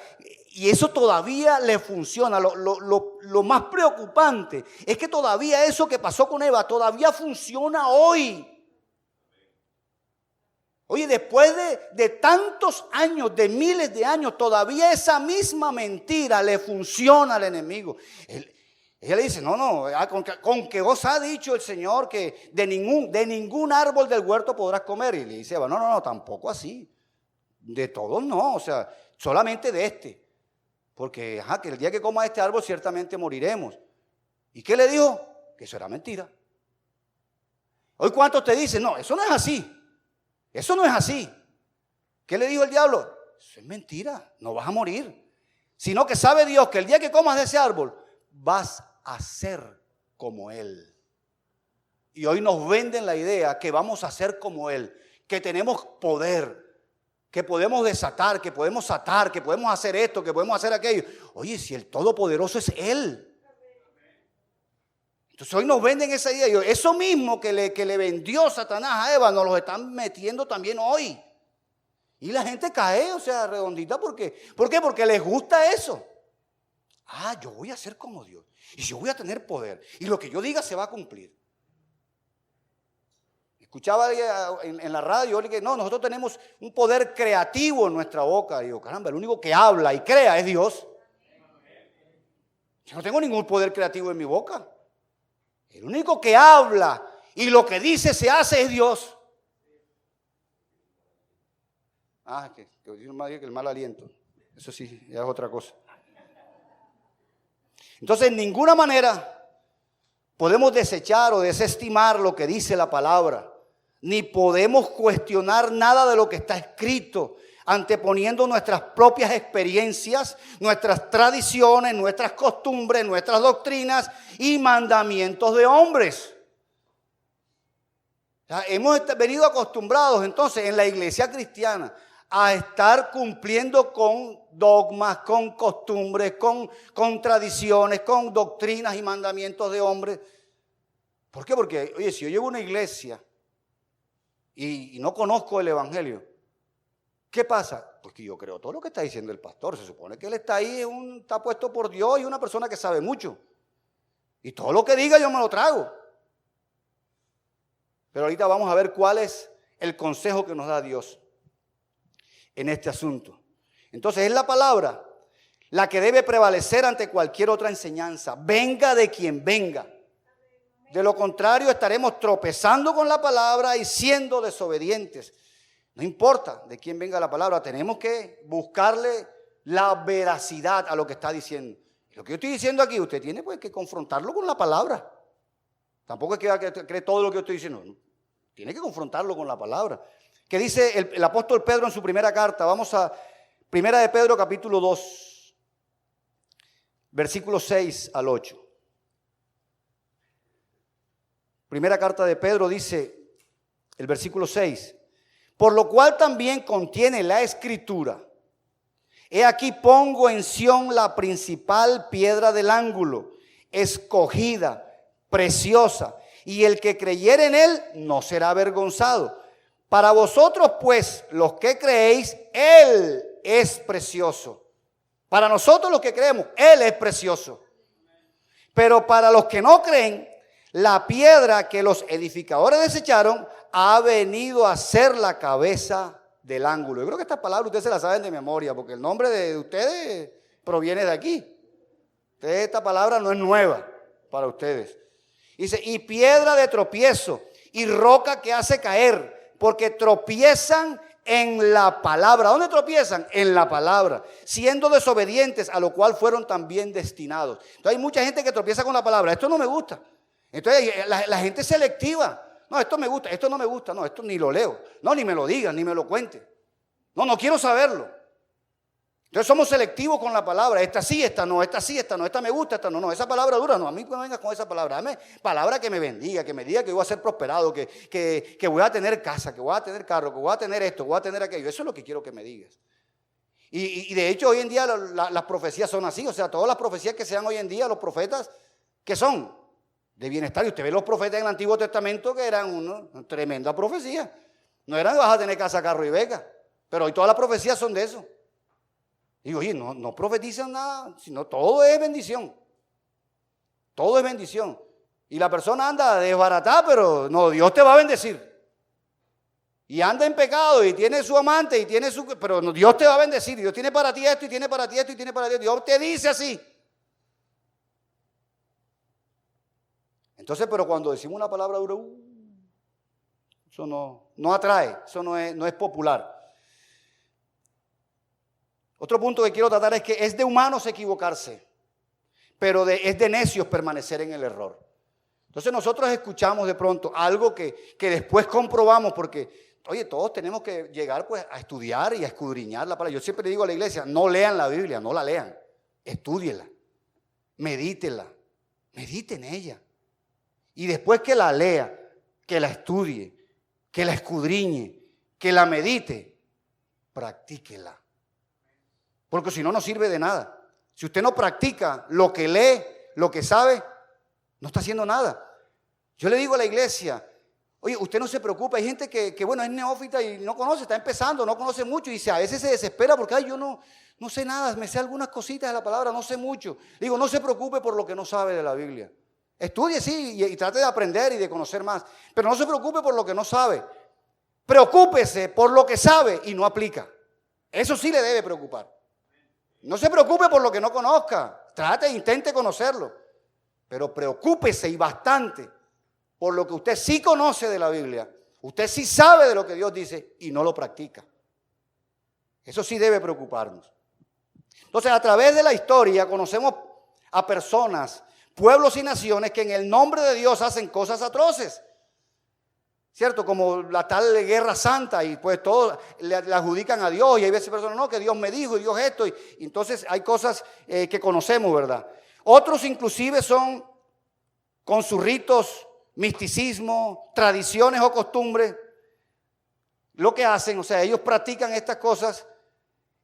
y eso todavía le funciona. Lo más preocupante es que todavía eso que pasó con Eva todavía funciona hoy. Oye, después de tantos años, de miles de años, todavía esa misma mentira le funciona al enemigo. Ella le dice, no, con que os ha dicho el Señor que de ningún árbol del huerto podrás comer. Y le dice, no, tampoco así. De todos no, o sea, solamente de este. Porque que el día que coma este árbol ciertamente moriremos. ¿Y qué le dijo? Que eso era mentira. Hoy ¿cuántos te dicen? No, eso no es así. Eso no es así. ¿Qué le dijo el diablo? Eso es mentira, no vas a morir. Sino que sabe Dios que el día que comas de ese árbol vas a ser como Él. Y hoy nos venden la idea que vamos a ser como Él, que tenemos poder, que podemos desatar, que podemos atar, que podemos hacer esto, que podemos hacer aquello. Oye, si el Todopoderoso es Él. Entonces hoy nos venden esa idea. Eso mismo que le vendió Satanás a Eva, nos lo están metiendo también hoy. Y la gente cae, o sea, redondita. ¿Por qué? ¿Por qué? Porque les gusta eso. Yo voy a ser como Dios. Y yo voy a tener poder. Y lo que yo diga se va a cumplir. Escuchaba en la radio que no, nosotros tenemos un poder creativo en nuestra boca. Y digo, caramba, el único que habla y crea es Dios. Yo no tengo ningún poder creativo en mi boca. El único que habla y lo que dice se hace es Dios. Que el mal aliento. Eso sí, ya es otra cosa. Entonces, en ninguna manera podemos desechar o desestimar lo que dice la palabra. Ni podemos cuestionar nada de lo que está escrito, anteponiendo nuestras propias experiencias, nuestras tradiciones, nuestras costumbres, nuestras doctrinas y mandamientos de hombres. Hemos venido acostumbrados entonces en la iglesia cristiana a estar cumpliendo con dogmas, con costumbres, con tradiciones, con doctrinas y mandamientos de hombres. ¿Por qué? Porque, oye, si yo llevo una iglesia y no conozco el evangelio, ¿qué pasa? Porque yo creo todo lo que está diciendo el pastor. Se supone que él está ahí, está puesto por Dios y una persona que sabe mucho. Y todo lo que diga yo me lo trago. Pero ahorita vamos a ver cuál es el consejo que nos da Dios en este asunto. Entonces es la palabra la que debe prevalecer ante cualquier otra enseñanza. Venga de quien venga. De lo contrario estaremos tropezando con la palabra y siendo desobedientes. No importa de quién venga la palabra, tenemos que buscarle la veracidad a lo que está diciendo. Lo que yo estoy diciendo aquí, usted tiene pues que confrontarlo con la palabra. Tampoco es que cree todo lo que yo estoy diciendo. No. Tiene que confrontarlo con la palabra. ¿Qué dice el apóstol Pedro en su primera carta? Vamos a Primera de Pedro capítulo 2, versículos 6 al 8. Primera carta de Pedro dice, el versículo 6. Por lo cual también contiene la escritura. He aquí pongo en Sión la principal piedra del ángulo, escogida, preciosa, y el que creyere en él no será avergonzado. Para vosotros pues, los que creéis, él es precioso. Para nosotros los que creemos, él es precioso. Pero para los que no creen, la piedra que los edificadores desecharon ha venido a ser la cabeza del ángulo. Yo creo que estas palabras ustedes se las saben de memoria, porque el nombre de ustedes proviene de aquí. Entonces, esta palabra no es nueva para ustedes. Dice, y piedra de tropiezo y roca que hace caer, porque tropiezan en la palabra. ¿Dónde tropiezan? En la palabra, siendo desobedientes, a lo cual fueron también destinados. Entonces hay mucha gente que tropieza con la palabra. Esto no me gusta. Entonces la gente es selectiva. No, esto me gusta, esto no me gusta. No, esto ni lo leo. No, ni me lo digan, ni me lo cuente. No quiero saberlo. Entonces somos selectivos con la palabra. Esta sí, esta no, esta sí, esta no, esta me gusta, esta no. No, esa palabra dura, no, a mí no vengas con esa palabra. Dame palabra que me bendiga, que me diga que voy a ser prosperado, que voy a tener casa, que voy a tener carro, que voy a tener esto, que voy a tener aquello. Eso es lo que quiero que me digas. Y de hecho hoy en día las profecías son así. O sea, todas las profecías que se dan hoy en día, los profetas, ¿qué son? De bienestar. Y usted ve los profetas en el Antiguo Testamento que eran una tremenda profecía. No eran vas a tener casa, carro y beca. Pero hoy todas las profecías son de eso. Digo, oye, no profetizan nada, sino todo es bendición. Todo es bendición. Y la persona anda desbaratada, pero no, Dios te va a bendecir. Y anda en pecado y tiene su amante y tiene su... Pero no, Dios te va a bendecir. Dios tiene para ti esto y tiene para ti esto y tiene para ti esto. Dios te dice así. Entonces, pero cuando decimos una palabra dura, eso no atrae, eso no es popular. Otro punto que quiero tratar es que es de humanos equivocarse, pero es de necios permanecer en el error. Entonces nosotros escuchamos de pronto algo que después comprobamos porque, oye, todos tenemos que llegar pues a estudiar y a escudriñar la palabra. Yo siempre le digo a la iglesia, no lean la Biblia, no la lean, estúdiela, medítela, medite en ella. Y después que la lea, que la estudie, que la escudriñe, que la medite, practíquela. Porque si no, no sirve de nada. Si usted no practica lo que lee, lo que sabe, no está haciendo nada. Yo le digo a la iglesia, oye, usted no se preocupe. Hay gente que bueno, es neófita y no conoce, está empezando, no conoce mucho y a veces se desespera porque ay, yo no sé nada, me sé algunas cositas de la palabra, no sé mucho. Digo, no se preocupe por lo que no sabe de la Biblia. Estudie, sí, y trate de aprender y de conocer más. Pero no se preocupe por lo que no sabe. Preocúpese por lo que sabe y no aplica. Eso sí le debe preocupar. No se preocupe por lo que no conozca. Trate, intente conocerlo. Pero preocúpese y bastante por lo que usted sí conoce de la Biblia. Usted sí sabe de lo que Dios dice y no lo practica. Eso sí debe preocuparnos. Entonces, a través de la historia conocemos a personas, pueblos y naciones que en el nombre de Dios hacen cosas atroces. ¿Cierto? Como la tal guerra santa y pues todos le adjudican a Dios y hay veces personas, no, que Dios me dijo y Dios esto. Y entonces hay cosas que conocemos, ¿verdad? Otros inclusive son con sus ritos, misticismo, tradiciones o costumbres. Lo que hacen, o sea, ellos practican estas cosas.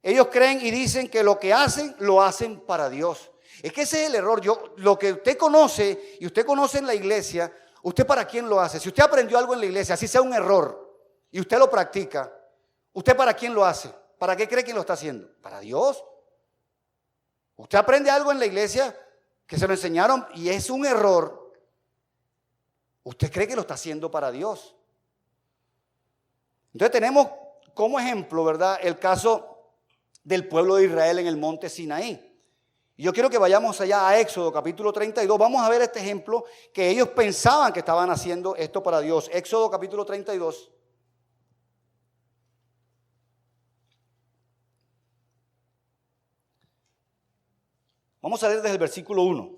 Ellos creen y dicen que lo que hacen, lo hacen para Dios. Es que ese es el error. Lo que usted conoce y usted conoce en la iglesia, ¿usted para quién lo hace? Si usted aprendió algo en la iglesia, así sea un error, y usted lo practica, ¿usted para quién lo hace? ¿Para qué cree que lo está haciendo? ¿Para Dios? Usted aprende algo en la iglesia que se lo enseñaron y es un error. ¿Usted cree que lo está haciendo para Dios? Entonces tenemos como ejemplo, ¿verdad?, el caso del pueblo de Israel en el monte Sinaí. Y yo quiero que vayamos allá a Éxodo capítulo 32. Vamos a ver este ejemplo que ellos pensaban que estaban haciendo esto para Dios. Éxodo capítulo 32. Vamos a leer desde el versículo 1.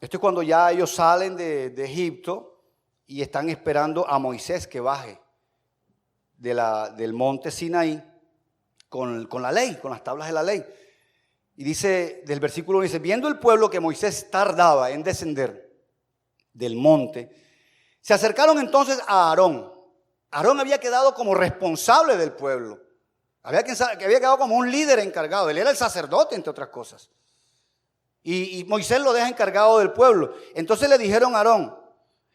Esto es cuando ya ellos salen de Egipto y están esperando a Moisés que baje del monte Sinaí con la ley, con las tablas de la ley. Y dice, del versículo 1, dice, viendo el pueblo que Moisés tardaba en descender del monte, se acercaron entonces a Aarón. Aarón había quedado como responsable del pueblo. Había quedado como un líder encargado. Él era el sacerdote, entre otras cosas. Y Moisés lo deja encargado del pueblo. Entonces le dijeron a Aarón,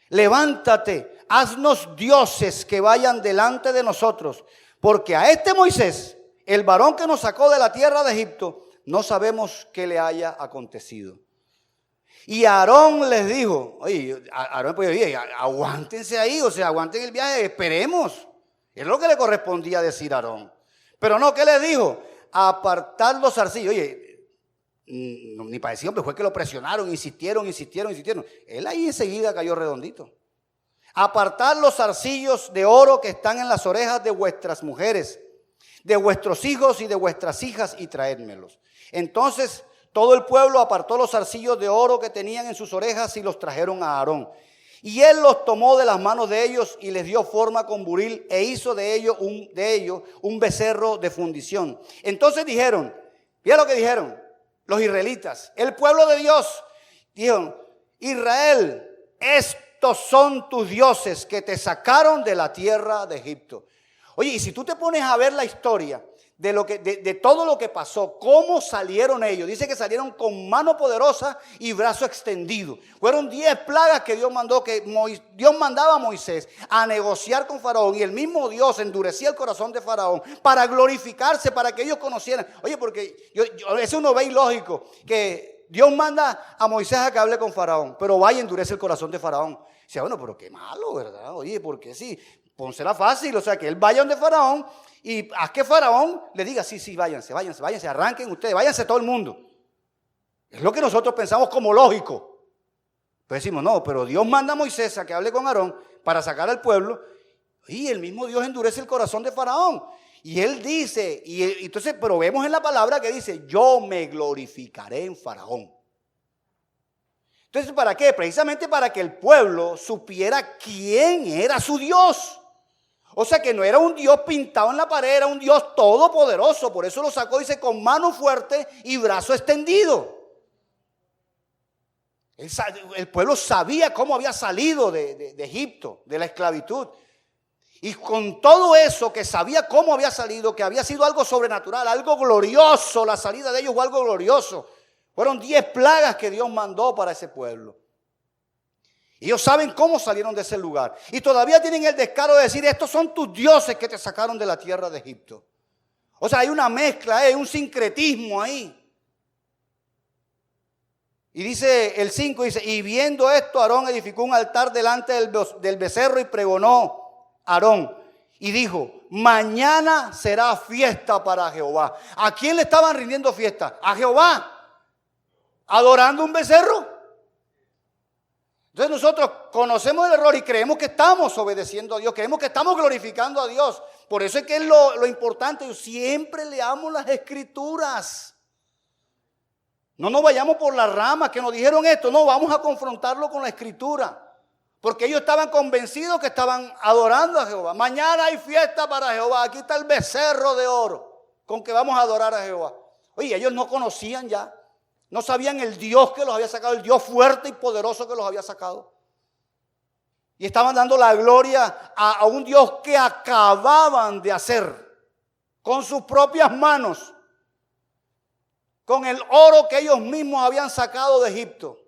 levántate, haznos dioses que vayan delante de nosotros, porque a este Moisés, el varón que nos sacó de la tierra de Egipto, no sabemos qué le haya acontecido. Y Aarón les dijo, oye, Aarón pues, oye, aguántense ahí, o sea, aguanten el viaje, esperemos. Es lo que le correspondía decir a Aarón. Pero no, ¿qué les dijo? Apartar los zarcillos. Oye, ni parecía, pero fue que lo presionaron, insistieron. Él ahí enseguida cayó redondito. Apartar los zarcillos de oro que están en las orejas de vuestras mujeres, de vuestros hijos y de vuestras hijas, y traédmelos. Entonces todo el pueblo apartó los zarcillos de oro que tenían en sus orejas y los trajeron a Aarón. Y él los tomó de las manos de ellos y les dio forma con buril e hizo de ellos un becerro de fundición. Entonces dijeron, mira lo que dijeron los israelitas, el pueblo de Dios, dijeron, Israel, estos son tus dioses que te sacaron de la tierra de Egipto. Oye, y si tú te pones a ver la historia de todo lo que pasó, cómo salieron ellos, dice que salieron con mano poderosa y brazo extendido. Fueron 10 plagas que Dios mandó, Dios mandaba a Moisés a negociar con Faraón, y el mismo Dios endurecía el corazón de Faraón para glorificarse, para que ellos conocieran. Oye, porque eso uno ve ilógico, que Dios manda a Moisés a que hable con Faraón, pero vaya y endurece el corazón de Faraón. Dice, bueno, pero qué malo, ¿verdad? Oye, porque sí, pónsela fácil, o sea, que él vaya donde Faraón y haz que Faraón le diga, sí, váyanse, arranquen ustedes, váyanse todo el mundo. Es lo que nosotros pensamos como lógico. Pues decimos, no, pero Dios manda a Moisés a que hable con Aarón para sacar al pueblo, y el mismo Dios endurece el corazón de Faraón. Y él dice, entonces, pero vemos en la palabra que dice, yo me glorificaré en Faraón. Entonces, ¿para qué? Precisamente para que el pueblo supiera quién era su Dios. O sea, que no era un Dios pintado en la pared, era un Dios todopoderoso. Por eso lo sacó, dice, con mano fuerte y brazo extendido. El pueblo sabía cómo había salido de Egipto, de la esclavitud. Y con todo eso, que sabía cómo había salido, que había sido algo sobrenatural, algo glorioso, la salida de ellos fue algo glorioso. Fueron 10 plagas que Dios mandó para ese pueblo. Y ellos saben cómo salieron de ese lugar. Y todavía tienen el descaro de decir, estos son tus dioses que te sacaron de la tierra de Egipto. O sea, hay una mezcla, hay un sincretismo ahí. Y dice el 5, dice, y viendo esto, Aarón edificó un altar delante del becerro y pregonó Aarón. Y dijo, mañana será fiesta para Jehová. ¿A quién le estaban rindiendo fiesta? A Jehová. ¿Adorando un becerro? Entonces nosotros conocemos el error y creemos que estamos obedeciendo a Dios, creemos que estamos glorificando a Dios. Por eso es que es lo importante, siempre leamos las escrituras. No nos vayamos por las ramas que nos dijeron esto, no, vamos a confrontarlo con la escritura. Porque ellos estaban convencidos que estaban adorando a Jehová. Mañana hay fiesta para Jehová, aquí está el becerro de oro con que vamos a adorar a Jehová. Oye, ellos no conocían ya. No sabían el Dios que los había sacado, el Dios fuerte y poderoso que los había sacado. Y estaban dando la gloria a un Dios que acababan de hacer con sus propias manos, con el oro que ellos mismos habían sacado de Egipto.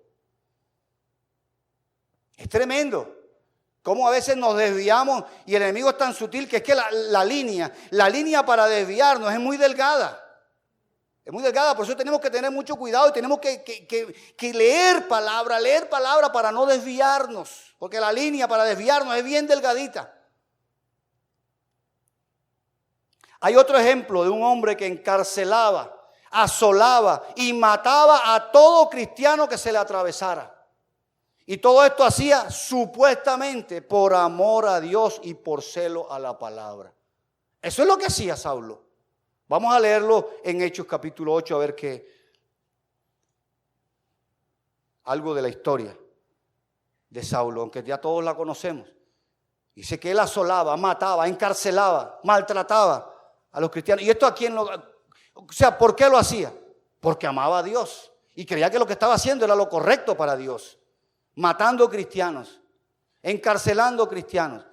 Es tremendo cómo a veces nos desviamos y el enemigo es tan sutil que es que la línea para desviarnos es muy delgada. Es muy delgada, por eso tenemos que tener mucho cuidado y tenemos que leer palabra para no desviarnos. Porque la línea para desviarnos es bien delgadita. Hay otro ejemplo de un hombre que encarcelaba, asolaba y mataba a todo cristiano que se le atravesara. Y todo esto hacía supuestamente por amor a Dios y por celo a la palabra. Eso es lo que hacía Saulo. Vamos a leerlo en Hechos capítulo 8 a ver algo de la historia de Saulo, aunque ya todos la conocemos. Dice que él asolaba, mataba, encarcelaba, maltrataba a los cristianos. ¿Y esto a quién o sea, por qué lo hacía? Porque amaba a Dios y creía que lo que estaba haciendo era lo correcto para Dios. Matando cristianos, encarcelando cristianos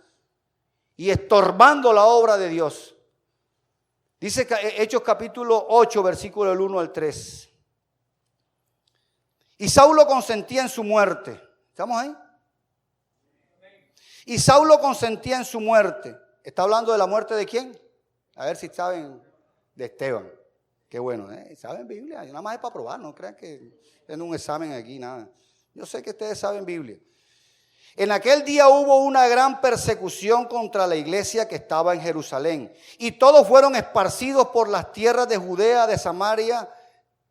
y estorbando la obra de Dios. Dice Hechos capítulo 8, versículo del 1 al 3. Y Saulo consentía en su muerte. ¿Estamos ahí? Y Saulo consentía en su muerte. ¿Está hablando de la muerte de quién? A ver si saben, de Esteban. Qué bueno, ¿eh? ¿Saben Biblia? Nada más es para probar, no crean que es un examen aquí, nada. Yo sé que ustedes saben Biblia. En aquel día hubo una gran persecución contra la iglesia que estaba en Jerusalén. Y todos fueron esparcidos por las tierras de Judea, de Samaria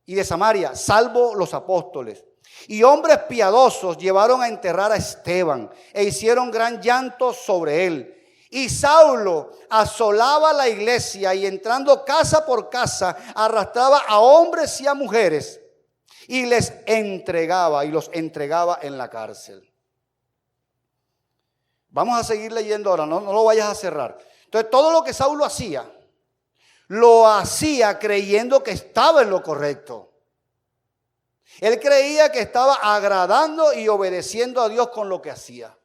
y de Samaria, salvo los apóstoles. Y hombres piadosos llevaron a enterrar a Esteban e hicieron gran llanto sobre él. Y Saulo asolaba la iglesia y entrando casa por casa arrastraba a hombres y a mujeres y los entregaba en la cárcel. Vamos a seguir leyendo ahora, no lo vayas a cerrar. Entonces todo lo que Saulo hacía, lo hacía creyendo que estaba en lo correcto. Él creía que estaba agradando y obedeciendo a Dios con lo que hacía.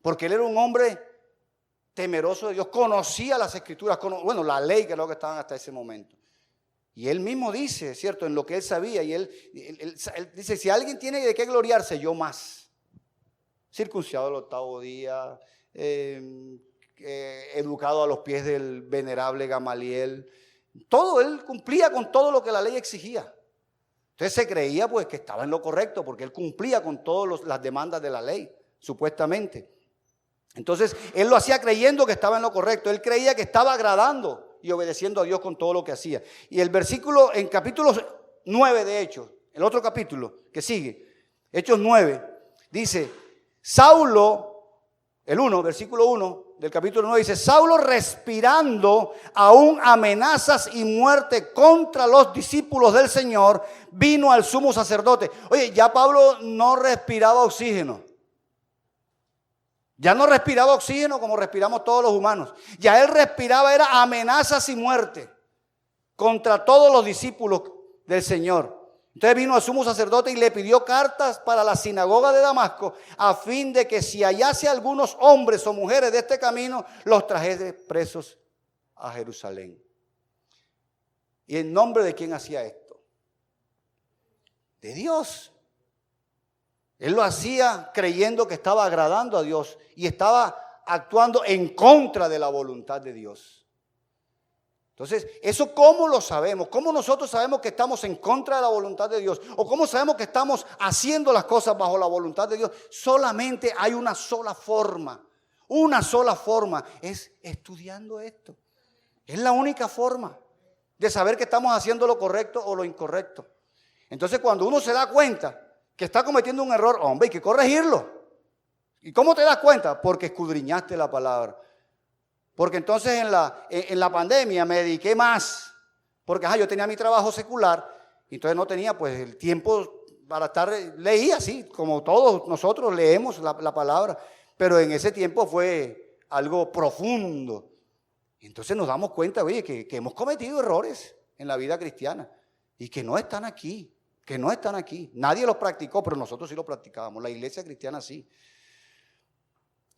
Porque él era un hombre temeroso de Dios, conocía las escrituras, la ley, que es lo que estaban hasta ese momento. Y él mismo dice, ¿cierto? En lo que él sabía, y él dice, si alguien tiene de qué gloriarse, yo más. Circuncidado al 8º día, educado a los pies del venerable Gamaliel. Todo, él cumplía con todo lo que la ley exigía. Entonces se creía pues que estaba en lo correcto, porque él cumplía con todas las demandas de la ley, supuestamente. Entonces, él lo hacía creyendo que estaba en lo correcto. Él creía que estaba agradando y obedeciendo a Dios con todo lo que hacía. Y el versículo, en capítulo 9 de Hechos, el otro capítulo que sigue, Hechos 9, dice, Saulo, versículo 1 del capítulo 9, dice, Saulo respirando aún amenazas y muerte contra los discípulos del Señor, vino al sumo sacerdote. Oye, ya Pablo no respiraba oxígeno. Ya no respiraba oxígeno como respiramos todos los humanos. Ya él respiraba era amenazas y muerte contra todos los discípulos del Señor. Entonces vino al sumo sacerdote y le pidió cartas para la sinagoga de Damasco a fin de que si hallase algunos hombres o mujeres de este camino, los trajese presos a Jerusalén. ¿Y en nombre de quién hacía esto? De Dios. Él lo hacía creyendo que estaba agradando a Dios y estaba actuando en contra de la voluntad de Dios. Entonces, ¿eso cómo lo sabemos? ¿Cómo nosotros sabemos que estamos en contra de la voluntad de Dios? ¿O cómo sabemos que estamos haciendo las cosas bajo la voluntad de Dios? Solamente hay una sola forma. Una sola forma es estudiando esto. Es la única forma de saber que estamos haciendo lo correcto o lo incorrecto. Entonces, cuando uno se da cuenta que está cometiendo un error, hombre, hay que corregirlo. ¿Y cómo te das cuenta? Porque escudriñaste la palabra. Porque entonces en la pandemia me dediqué más. Porque yo tenía mi trabajo secular, y entonces no tenía pues el tiempo para estar, leía así, como todos nosotros leemos la palabra. Pero en ese tiempo fue algo profundo. Entonces nos damos cuenta, oye, que hemos cometido errores en la vida cristiana y que no están aquí. Que no están aquí. Nadie los practicó, pero nosotros sí lo practicábamos. La iglesia cristiana sí.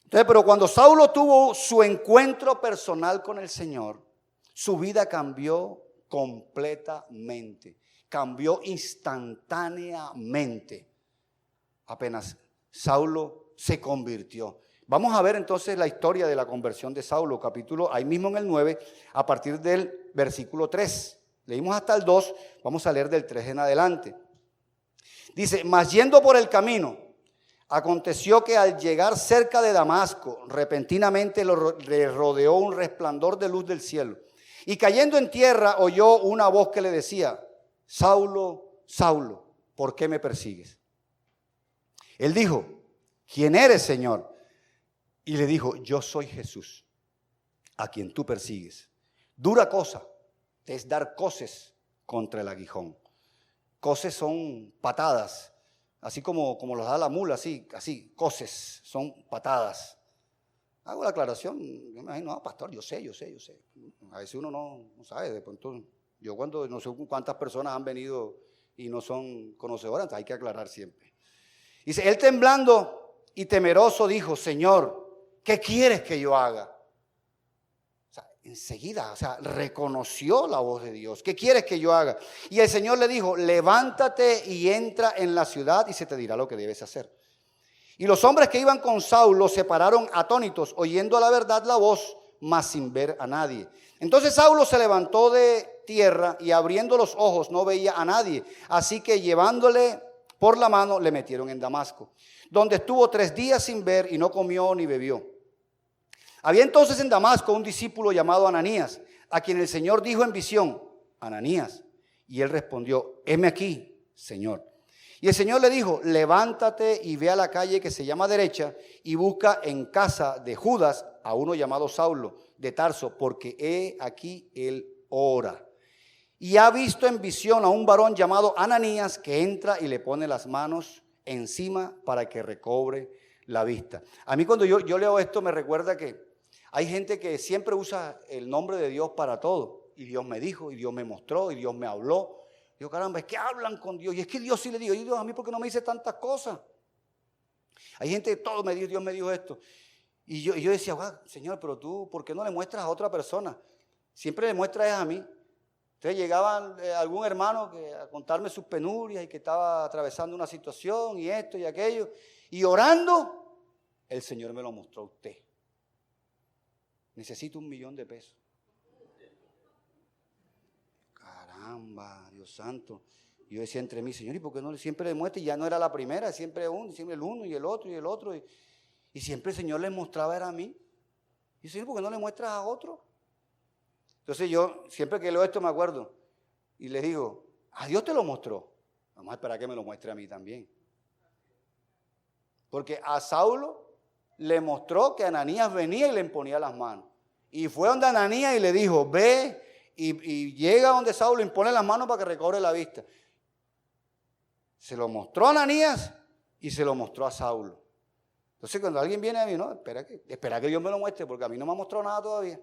Entonces, pero cuando Saulo tuvo su encuentro personal con el Señor, su vida cambió completamente. Cambió instantáneamente. Apenas Saulo se convirtió. Vamos a ver entonces la historia de la conversión de Saulo, capítulo, ahí mismo en el 9, a partir del versículo 3. Leímos hasta el 2, vamos a leer del 3 en adelante. Dice, mas yendo por el camino, aconteció que al llegar cerca de Damasco, repentinamente le rodeó un resplandor de luz del cielo. Y cayendo en tierra oyó una voz que le decía, Saulo, Saulo, ¿por qué me persigues? Él dijo, ¿quién eres, Señor? Y le dijo, yo soy Jesús, a quien tú persigues. Dura cosa es dar coces contra el aguijón. Coces son patadas, así como los da la mula, así, coces son patadas. Hago la aclaración, yo me imagino, pastor, yo sé. A veces uno no sabe, de pronto, yo cuando no sé cuántas personas han venido y no son conocedoras, hay que aclarar siempre. Dice, él temblando y temeroso dijo, Señor, ¿qué quieres que yo haga? Enseguida, reconoció la voz de Dios. ¿Qué quieres que yo haga? Y el Señor le dijo, levántate y entra en la ciudad y se te dirá lo que debes hacer. Y los hombres que iban con Saulo se pararon atónitos, oyendo a la verdad la voz, mas sin ver a nadie. Entonces Saulo se levantó de tierra y abriendo los ojos no veía a nadie. Así que llevándole por la mano le metieron en Damasco, donde estuvo 3 días sin ver y no comió ni bebió. Había entonces en Damasco un discípulo llamado Ananías, a quien el Señor dijo en visión: Ananías. Y él respondió: heme aquí, Señor. Y el Señor le dijo: levántate y ve a la calle que se llama Derecha y busca en casa de Judas a uno llamado Saulo de Tarso, porque he aquí él ora. Y ha visto en visión a un varón llamado Ananías que entra y le pone las manos encima para que recobre la vista. A mí cuando yo leo esto me recuerda que hay gente que siempre usa el nombre de Dios para todo. Y Dios me dijo, y Dios me mostró, y Dios me habló. Digo, caramba, es que hablan con Dios. Y es que Dios sí le digo, y Dios, a mí, ¿por qué no me dice tantas cosas? Hay gente que todo me dijo, Dios me dijo esto. Y yo decía, Señor, pero tú, ¿por qué no le muestras a otra persona? Siempre le muestras a mí. Entonces llegaban algún hermano a contarme sus penurias y que estaba atravesando una situación y esto y aquello. Y orando, el Señor me lo mostró a usted. Necesito $1,000,000. Caramba, Dios santo. Yo decía entre mí, Señor, ¿y por qué no siempre le muestra? Y ya no era la primera, siempre el uno y el otro y el otro. Y siempre el Señor les mostraba era a mí. Y Señor, ¿por qué no le muestras a otro? Entonces yo, siempre que leo esto me acuerdo. Y le digo, a Dios te lo mostró. Vamos a esperar que me lo muestre a mí también. Porque a Saulo le mostró que Ananías venía y le imponía las manos. Y fue donde Ananías y le dijo, ve y llega donde Saulo, impone las manos para que recobre la vista. Se lo mostró a Ananías y se lo mostró a Saulo. Entonces cuando alguien viene a mí, no, espera que Dios me lo muestre, porque a mí no me ha mostrado nada todavía.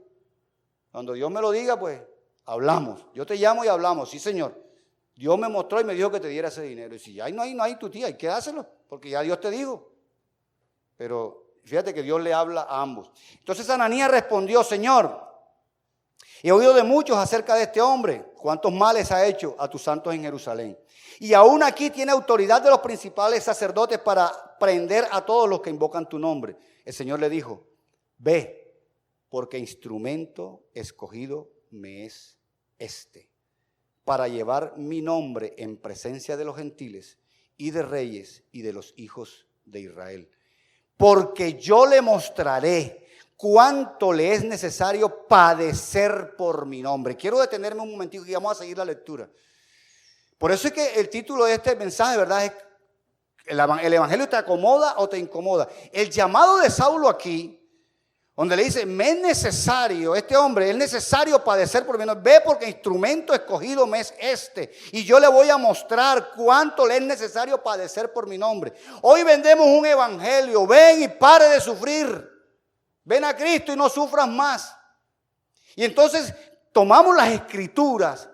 Cuando Dios me lo diga, pues hablamos. Yo te llamo y hablamos. Sí, Señor. Dios me mostró y me dijo que te diera ese dinero. Y si ya no hay tu tía, hay que dárselo, porque ya Dios te dijo. Pero fíjate que Dios le habla a ambos. Entonces Ananías respondió, Señor, he oído de muchos acerca de este hombre, cuántos males ha hecho a tus santos en Jerusalén. Y aún aquí tiene autoridad de los principales sacerdotes para prender a todos los que invocan tu nombre. El Señor le dijo, ve, porque instrumento escogido me es este, para llevar mi nombre en presencia de los gentiles y de reyes y de los hijos de Israel. Porque yo le mostraré cuánto le es necesario padecer por mi nombre. Quiero detenerme un momentito y vamos a seguir la lectura. Por eso es que el título de este mensaje, ¿verdad? Es ¿el evangelio te acomoda o te incomoda? El llamado de Saulo aquí, donde le dice, me es necesario, este hombre, es necesario padecer por mi nombre. Ve porque instrumento escogido me es este. Y yo le voy a mostrar cuánto le es necesario padecer por mi nombre. Hoy vendemos un evangelio. Ven y pare de sufrir. Ven a Cristo y no sufras más. Y entonces tomamos las escrituras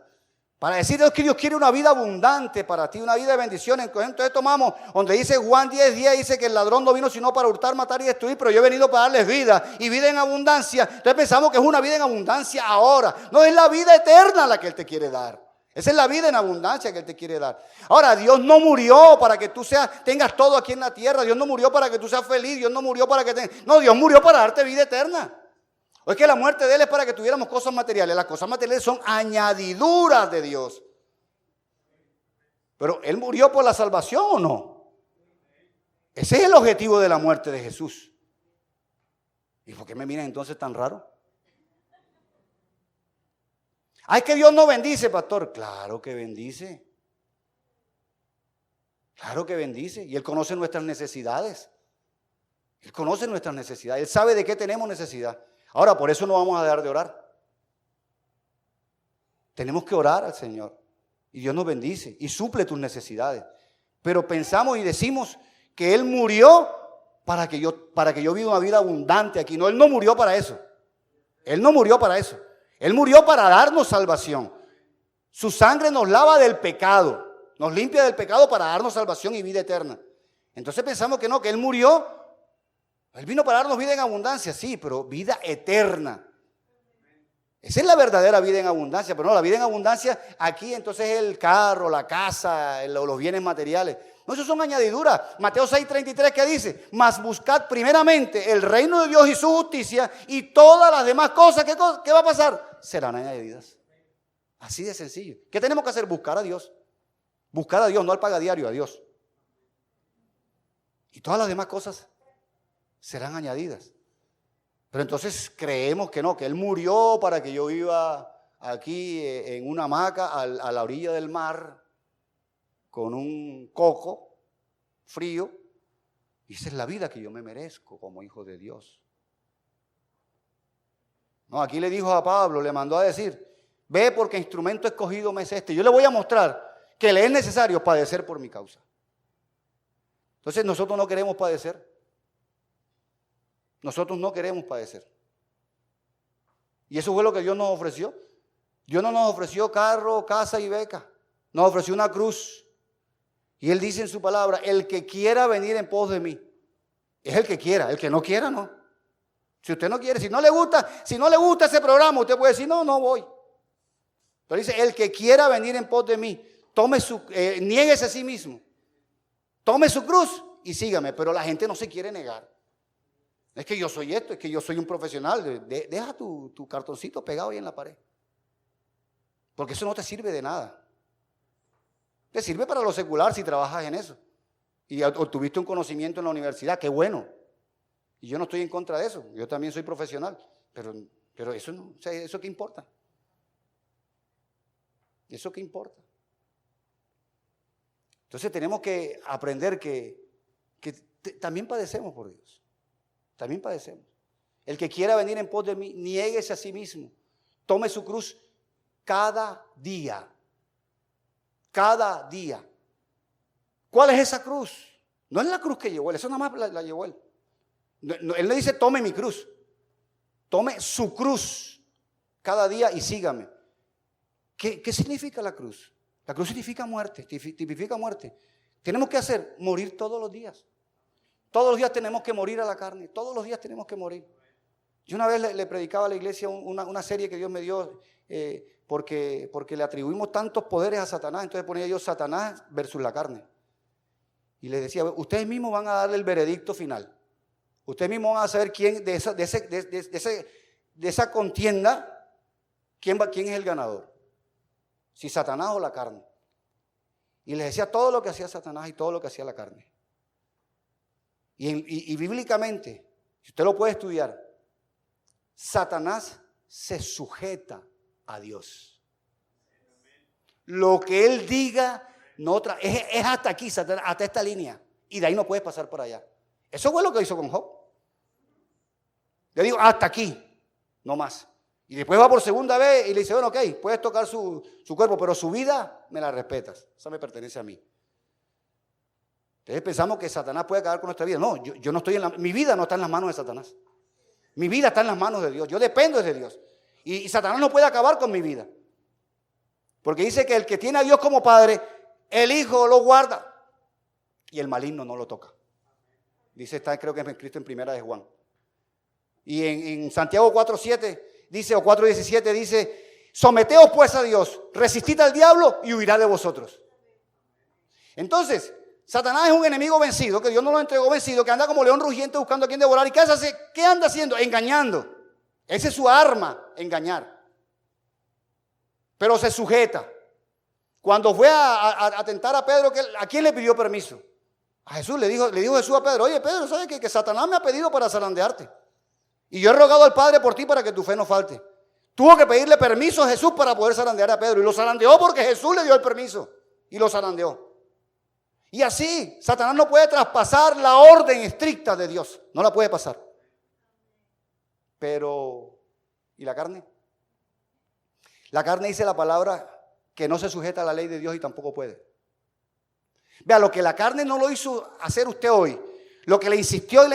para decir que Dios quiere una vida abundante para ti, una vida de bendiciones. Entonces tomamos donde dice Juan 10:10, dice que el ladrón no vino sino para hurtar, matar y destruir, pero yo he venido para darles vida y vida en abundancia. Entonces pensamos que es una vida en abundancia ahora. No, es la vida eterna la que Él te quiere dar. Esa es la vida en abundancia que Él te quiere dar. Ahora, Dios no murió para que tú tengas todo aquí en la tierra. Dios no murió para que tú seas feliz. Dios no murió para que no, Dios murió para darte vida eterna. O es que la muerte de Él es para que tuviéramos cosas materiales. Las cosas materiales son añadiduras de Dios. Pero ¿Él murió por la salvación o no? Ese es el objetivo de la muerte de Jesús. ¿Y por qué me miran entonces tan raro? Ay, que Dios no bendice, pastor. Claro que bendice. Claro que bendice. Y Él conoce nuestras necesidades. Él conoce nuestras necesidades. Él sabe de qué tenemos necesidad. Ahora, por eso no vamos a dejar de orar. Tenemos que orar al Señor. Y Dios nos bendice y suple tus necesidades. Pero pensamos y decimos que Él murió para que yo viva una vida abundante aquí. No, Él no murió para eso. Él no murió para eso. Él murió para darnos salvación. Su sangre nos lava del pecado. Nos limpia del pecado para darnos salvación y vida eterna. Entonces pensamos que no, que Él murió. Él vino para darnos vida en abundancia, sí, pero vida eterna. Esa es la verdadera vida en abundancia, pero no, la vida en abundancia aquí entonces es el carro, la casa, los bienes materiales. No, eso son añadiduras. Mateo 6:33, ¿qué dice? Mas buscad primeramente el reino de Dios y su justicia, y todas las demás cosas, ¿qué va a pasar? Serán añadidas. Así de sencillo. ¿Qué tenemos que hacer? Buscar a Dios. Buscar a Dios, no al pagadiario, a Dios. Y todas las demás cosas serán añadidas. Pero entonces creemos que no, que Él murió para que yo viva aquí en una hamaca a la orilla del mar con un coco frío. Y esa es la vida que yo me merezco como hijo de Dios. No, aquí le dijo a Pablo, le mandó a decir, ve porque instrumento escogido me es este. Yo le voy a mostrar que le es necesario padecer por mi causa. Entonces nosotros no queremos padecer. Nosotros no queremos padecer. Y eso fue lo que Dios nos ofreció. Dios no nos ofreció carro, casa y beca. Nos ofreció una cruz. Y Él dice en su palabra, el que quiera venir en pos de mí. Es el que quiera, el que no quiera no. Si usted no quiere, si no le gusta ese programa, usted puede decir, no voy. Pero dice, el que quiera venir en pos de mí, niéguese a sí mismo. Tome su cruz y sígame. Pero la gente no se quiere negar. Es que yo soy esto, es que yo soy un profesional. Deja tu cartoncito pegado ahí en la pared. Porque eso no te sirve de nada. Te sirve para lo secular si trabajas en eso. Y obtuviste un conocimiento en la universidad, qué bueno. Y yo no estoy en contra de eso. Yo también soy profesional. Pero eso no, o sea, ¿eso qué importa? ¿Eso qué importa? Entonces tenemos que aprender que también padecemos por Dios. También padecemos. El que quiera venir en pos de mí, niéguese a sí mismo. Tome su cruz cada día. Cada día. ¿Cuál es esa cruz? No es la cruz que llevó él, eso nada más la llevó él. Él le dice, tome mi cruz. Tome su cruz cada día y sígame. ¿Qué significa la cruz? La cruz significa muerte, tipifica muerte. Tenemos que hacer morir todos los días. Todos los días tenemos que morir a la carne. Todos los días tenemos que morir. Yo una vez le predicaba a la iglesia una serie que Dios me dio porque le atribuimos tantos poderes a Satanás. Entonces ponía yo Satanás versus la carne. Y les decía, ustedes mismos van a darle el veredicto final. Ustedes mismos van a saber quién de esa contienda, quién es el ganador. Si Satanás o la carne. Y les decía todo lo que hacía Satanás y todo lo que hacía la carne. Y bíblicamente, si usted lo puede estudiar, Satanás se sujeta a Dios. Lo que él diga es hasta aquí, Satanás, hasta esta línea. Y de ahí no puedes pasar por allá. Eso fue lo que hizo con Job. Le digo, hasta aquí, no más. Y después va por segunda vez y le dice, bueno, ok, puedes tocar su cuerpo, pero su vida me la respetas. Esa me pertenece a mí. Entonces pensamos que Satanás puede acabar con nuestra vida. No, yo no estoy mi vida no está en las manos de Satanás. Mi vida está en las manos de Dios. Yo dependo de Dios. Y Satanás no puede acabar con mi vida. Porque dice que el que tiene a Dios como padre, el Hijo lo guarda. Y el maligno no lo toca. Dice, creo que es escrito en Primera de Juan. Y en Santiago 4:7 dice, o 4:17 dice, someteos pues a Dios, resistid al diablo y huirá de vosotros. Entonces, Satanás es un enemigo vencido, que Dios no lo entregó vencido, que anda como león rugiente buscando a quien devorar. ¿Y qué anda haciendo? Engañando. Esa es su arma, engañar. Pero se sujeta. Cuando fue a tentar a Pedro, ¿a quién le pidió permiso? A Jesús. Le dijo Jesús a Pedro, oye Pedro, ¿sabes que Satanás me ha pedido para zarandearte? Y yo he rogado al Padre por ti para que tu fe no falte. Tuvo que pedirle permiso a Jesús para poder zarandear a Pedro. Y lo zarandeó porque Jesús le dio el permiso. Y lo zarandeó. Y así, Satanás no puede traspasar la orden estricta de Dios. No la puede pasar. Pero, ¿y la carne? La carne dice la palabra que no se sujeta a la ley de Dios y tampoco puede. Vea, lo que la carne no lo hizo hacer usted hoy, lo que le insistió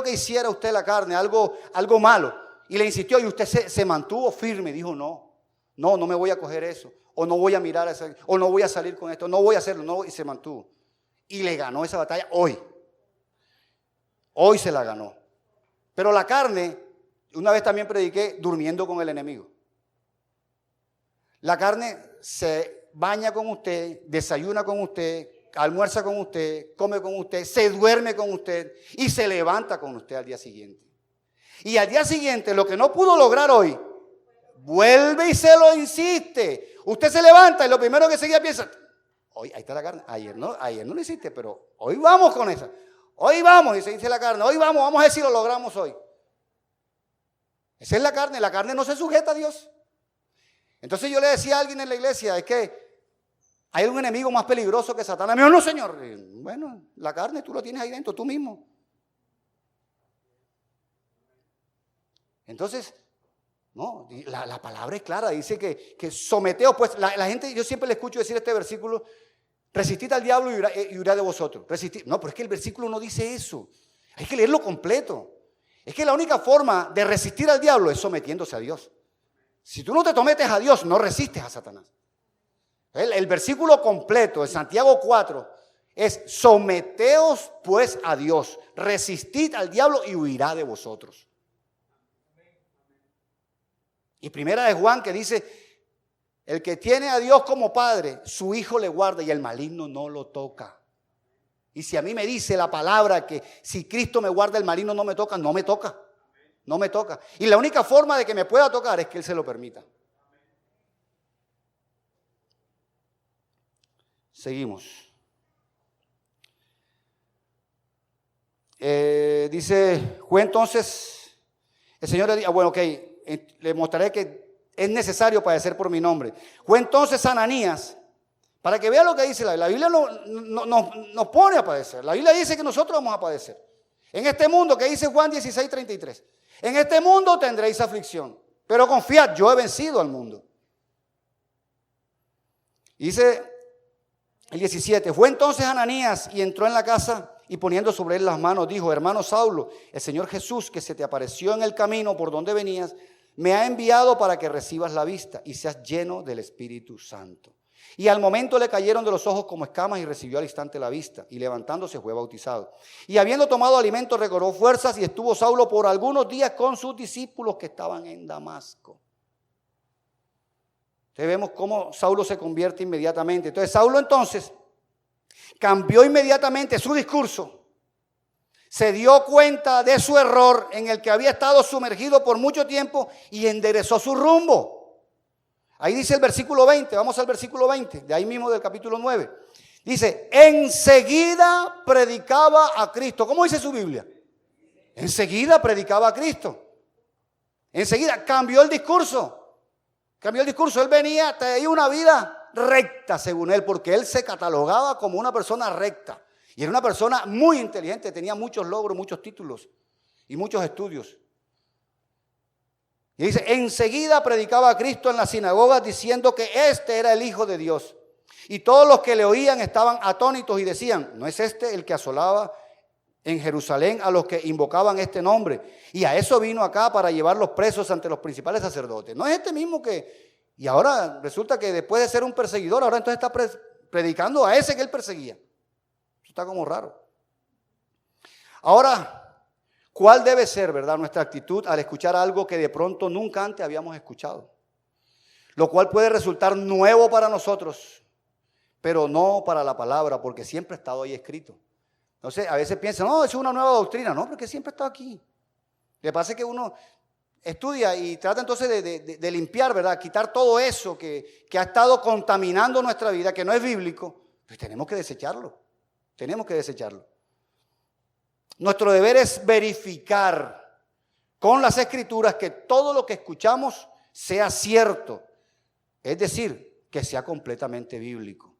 que hiciera usted la carne, algo malo, y le insistió y usted se mantuvo firme, dijo no me voy a coger eso, o no voy a mirar eso, o no voy a salir con esto, no voy a hacerlo, y se mantuvo. Y le ganó esa batalla hoy. Hoy se la ganó. Pero la carne, una vez también prediqué durmiendo con el enemigo. La carne se baña con usted, desayuna con usted, almuerza con usted, come con usted, se duerme con usted y se levanta con usted al día siguiente. Y al día siguiente, lo que no pudo lograr hoy, vuelve y se lo insiste. Usted se levanta y lo primero que seguía piensa, hoy ahí está la carne, ayer no lo hiciste, pero hoy vamos con esa. Hoy vamos, y se dice la carne, hoy vamos a ver si lo logramos hoy. Esa es la carne no se sujeta a Dios. Entonces yo le decía a alguien en la iglesia, es que hay un enemigo más peligroso que Satanás. Me dijo, no, señor. Bueno, la carne tú lo tienes ahí dentro, tú mismo. Entonces, no, la palabra es clara, dice que someteos, pues la gente, yo siempre le escucho decir este versículo, resistid al diablo y huirá de vosotros. Resistid. No, pero es que el versículo no dice eso. Hay que leerlo completo. Es que la única forma de resistir al diablo es sometiéndose a Dios. Si tú no te sometes a Dios, no resistes a Satanás. El versículo completo de Santiago 4 es: someteos pues a Dios, resistid al diablo y huirá de vosotros. Y primera de Juan, que dice: el que tiene a Dios como padre, su hijo le guarda y el maligno no lo toca. Y si a mí me dice la palabra que si Cristo me guarda, el maligno no me toca, no me toca. No me toca. Y la única forma de que me pueda tocar es que Él se lo permita. Seguimos. Dice, fue entonces, el Señor le dijo, bueno, ok, le mostraré que es necesario padecer por mi nombre. Fue entonces Ananías, para que vea lo que dice la Biblia. Nos pone a padecer. La Biblia dice que nosotros vamos a padecer. En este mundo, que dice Juan 16:33, en este mundo tendréis aflicción, pero confiad, yo he vencido al mundo. Dice el 17, fue entonces Ananías y entró en la casa y poniendo sobre él las manos dijo: hermano Saulo, el Señor Jesús que se te apareció en el camino por donde venías, me ha enviado para que recibas la vista y seas lleno del Espíritu Santo. Y al momento le cayeron de los ojos como escamas y recibió al instante la vista, y levantándose fue bautizado. Y habiendo tomado alimento recobró fuerzas, y estuvo Saulo por algunos días con sus discípulos que estaban en Damasco. Entonces vemos cómo Saulo se convierte inmediatamente. Entonces Saulo entonces cambió inmediatamente su discurso. Se dio cuenta de su error en el que había estado sumergido por mucho tiempo y enderezó su rumbo. Ahí dice el versículo 20, vamos al versículo 20, de ahí mismo del capítulo 9. Dice, enseguida predicaba a Cristo. ¿Cómo dice su Biblia? Enseguida predicaba a Cristo. Enseguida cambió el discurso. Él venía, tenía una vida recta según él, porque él se catalogaba como una persona recta. Y era una persona muy inteligente, tenía muchos logros, muchos títulos y muchos estudios. Y dice, enseguida predicaba a Cristo en las sinagogas diciendo que este era el Hijo de Dios. Y todos los que le oían estaban atónitos y decían, ¿no es este el que asolaba en Jerusalén a los que invocaban este nombre? Y a eso vino acá para llevarlos presos ante los principales sacerdotes. ¿No es este mismo que...? Y ahora resulta que después de ser un perseguidor, ahora entonces está predicando a ese que él perseguía. Eso está como raro. Ahora, ¿cuál debe ser, verdad, nuestra actitud al escuchar algo que de pronto nunca antes habíamos escuchado? Lo cual puede resultar nuevo para nosotros, pero no para la palabra, porque siempre ha estado ahí escrito. Entonces, a veces piensan, no, eso es una nueva doctrina. No, porque siempre ha estado aquí. Lo que pasa es que uno estudia y trata entonces de limpiar, ¿verdad? Quitar todo eso que ha estado contaminando nuestra vida, que no es bíblico. Pues tenemos que desecharlo. Nuestro deber es verificar con las Escrituras que todo lo que escuchamos sea cierto. Es decir, que sea completamente bíblico.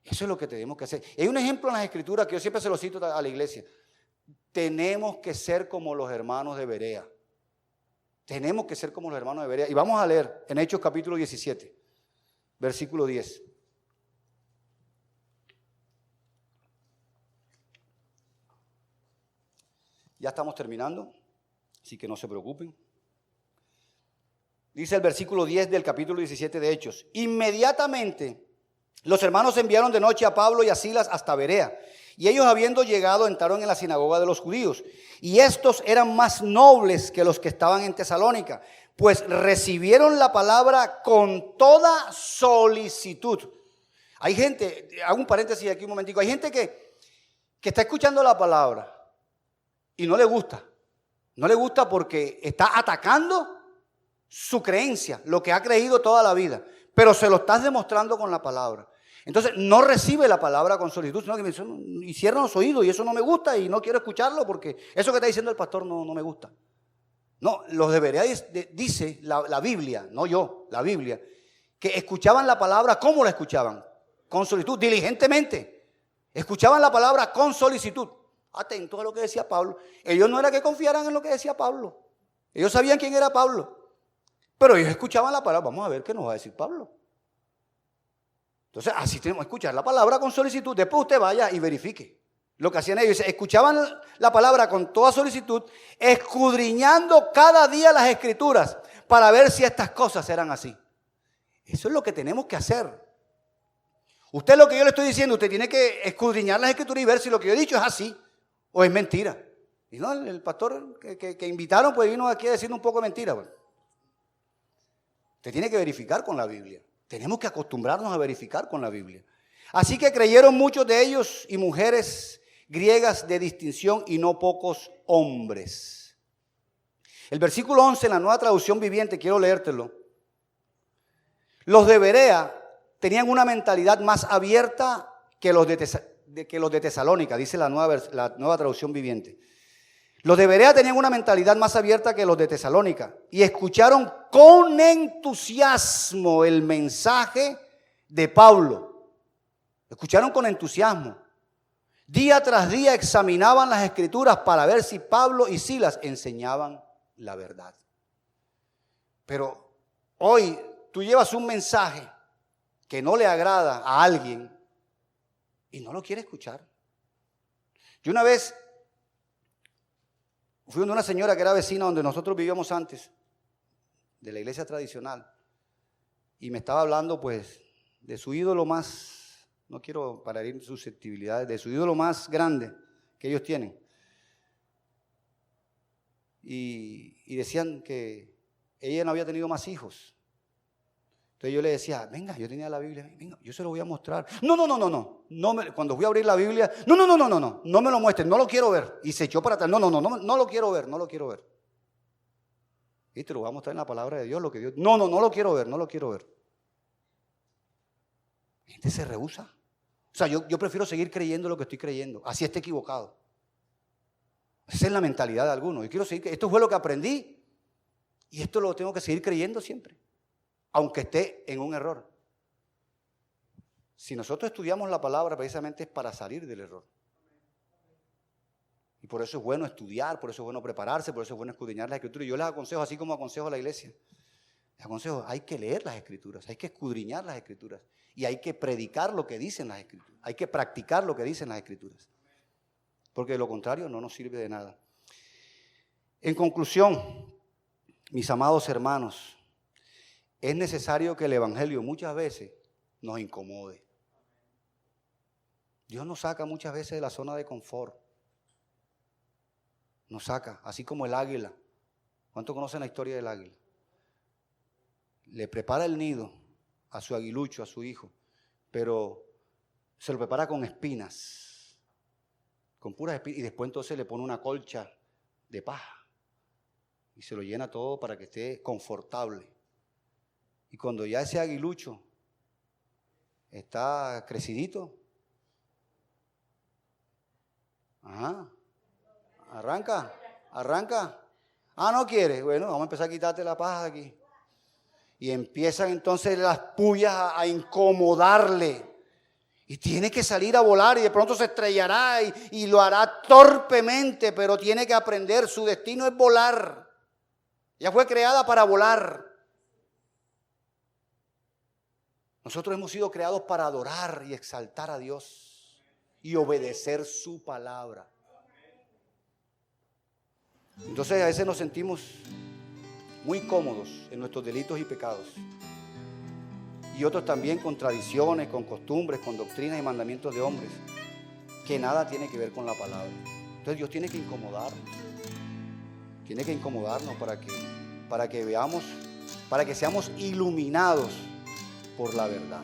Eso es lo que tenemos que hacer. Hay un ejemplo en las Escrituras que yo siempre se lo cito a la iglesia. Tenemos que ser como los hermanos de Berea. Tenemos que ser como los hermanos de Berea. Y vamos a leer en Hechos capítulo 17, versículo 10. Ya estamos terminando, así que no se preocupen. Dice el versículo 10 del capítulo 17 de Hechos. Inmediatamente los hermanos enviaron de noche a Pablo y a Silas hasta Berea. Y ellos habiendo llegado entraron en la sinagoga de los judíos. Y estos eran más nobles que los que estaban en Tesalónica, pues recibieron la palabra con toda solicitud. Hay gente, hago un paréntesis aquí un momentico, hay gente que está escuchando la palabra y no le gusta. No le gusta porque está atacando su creencia, lo que ha creído toda la vida, pero se lo estás demostrando con la palabra. Entonces no recibe la palabra con solicitud, sino que me dice, y cierran los oídos y eso no me gusta y no quiero escucharlo porque eso que está diciendo el pastor no me gusta. No, los debería, dice la Biblia, no yo, la Biblia, que escuchaban la palabra, ¿cómo la escuchaban? Con solicitud, diligentemente. Escuchaban la palabra con solicitud. Atentos a lo que decía Pablo. Ellos no era que confiaran en lo que decía Pablo. Ellos sabían quién era Pablo. Pero ellos escuchaban la palabra. Vamos a ver qué nos va a decir Pablo. Entonces, así tenemos que escuchar la palabra con solicitud. Después usted vaya y verifique lo que hacían ellos. Escuchaban la palabra con toda solicitud, escudriñando cada día las escrituras para ver si estas cosas eran así. Eso es lo que tenemos que hacer. Usted, lo que yo le estoy diciendo, usted tiene que escudriñar las escrituras y ver si lo que yo he dicho es así o es mentira. Y no, el pastor que invitaron pues vino aquí a decir un poco de mentira. Bueno, usted tiene que verificar con la Biblia. Tenemos que acostumbrarnos a verificar con la Biblia. Así que creyeron muchos de ellos y mujeres griegas de distinción y no pocos hombres. El versículo 11 en la Nueva Traducción Viviente, quiero leértelo. Los de Berea tenían una mentalidad más abierta que los de Tesalónica, dice la nueva Traducción Viviente. Los de Berea tenían una mentalidad más abierta que los de Tesalónica y escucharon con entusiasmo el mensaje de Pablo. Escucharon con entusiasmo. Día tras día examinaban las escrituras para ver si Pablo y Silas enseñaban la verdad. Pero hoy tú llevas un mensaje que no le agrada a alguien y no lo quiere escuchar. Yo una vez fui donde una señora que era vecina donde nosotros vivíamos antes, de la iglesia tradicional, y me estaba hablando pues de su ídolo más, no quiero para herir susceptibilidades, de su ídolo más grande que ellos tienen. Y decían que ella no había tenido más hijos. Entonces yo le decía, venga, yo tenía la Biblia, venga, yo se lo voy a mostrar. No, cuando fui a abrir la Biblia, no me lo muestren, no lo quiero ver. Y se echó para atrás, no lo quiero ver, no lo quiero ver. Y te lo voy a mostrar en la palabra de Dios, lo que Dios, no lo quiero ver, no lo quiero ver. La gente se rehúsa. O sea, yo prefiero seguir creyendo lo que estoy creyendo, así esté equivocado. Esa es la mentalidad de algunos. Yo quiero seguir, esto fue lo que aprendí y esto lo tengo que seguir creyendo siempre, aunque esté en un error. Si nosotros estudiamos la palabra, precisamente es para salir del error. Y por eso es bueno estudiar, por eso es bueno prepararse, por eso es bueno escudriñar las escrituras. Y yo les aconsejo, así como aconsejo a la iglesia, les aconsejo, hay que leer las escrituras, hay que escudriñar las escrituras y hay que predicar lo que dicen las escrituras, hay que practicar lo que dicen las escrituras. Porque de lo contrario no nos sirve de nada. En conclusión, mis amados hermanos, es necesario que el evangelio muchas veces nos incomode. Dios nos saca muchas veces de la zona de confort. Nos saca, así como el águila. ¿Cuántos conocen la historia del águila? Le prepara el nido a su aguilucho, a su hijo, pero se lo prepara con espinas, con puras espinas, y después entonces le pone una colcha de paja y se lo llena todo para que esté confortable. Y cuando ya ese aguilucho está crecidito, arranca. No quiere, bueno, vamos a empezar a quitarte la paja de aquí. Y empiezan entonces las pullas a incomodarle. Y tiene que salir a volar y de pronto se estrellará y lo hará torpemente, pero tiene que aprender, su destino es volar. Ella fue creada para volar. Nosotros hemos sido creados para adorar y exaltar a Dios y obedecer su palabra. Entonces a veces nos sentimos muy cómodos en nuestros delitos y pecados. Y otros también con tradiciones, con costumbres, con doctrinas y mandamientos de hombres, que nada tiene que ver con la palabra. Entonces Dios tiene que incomodarnos. Tiene que incomodarnos para que veamos, para que seamos iluminados por la verdad.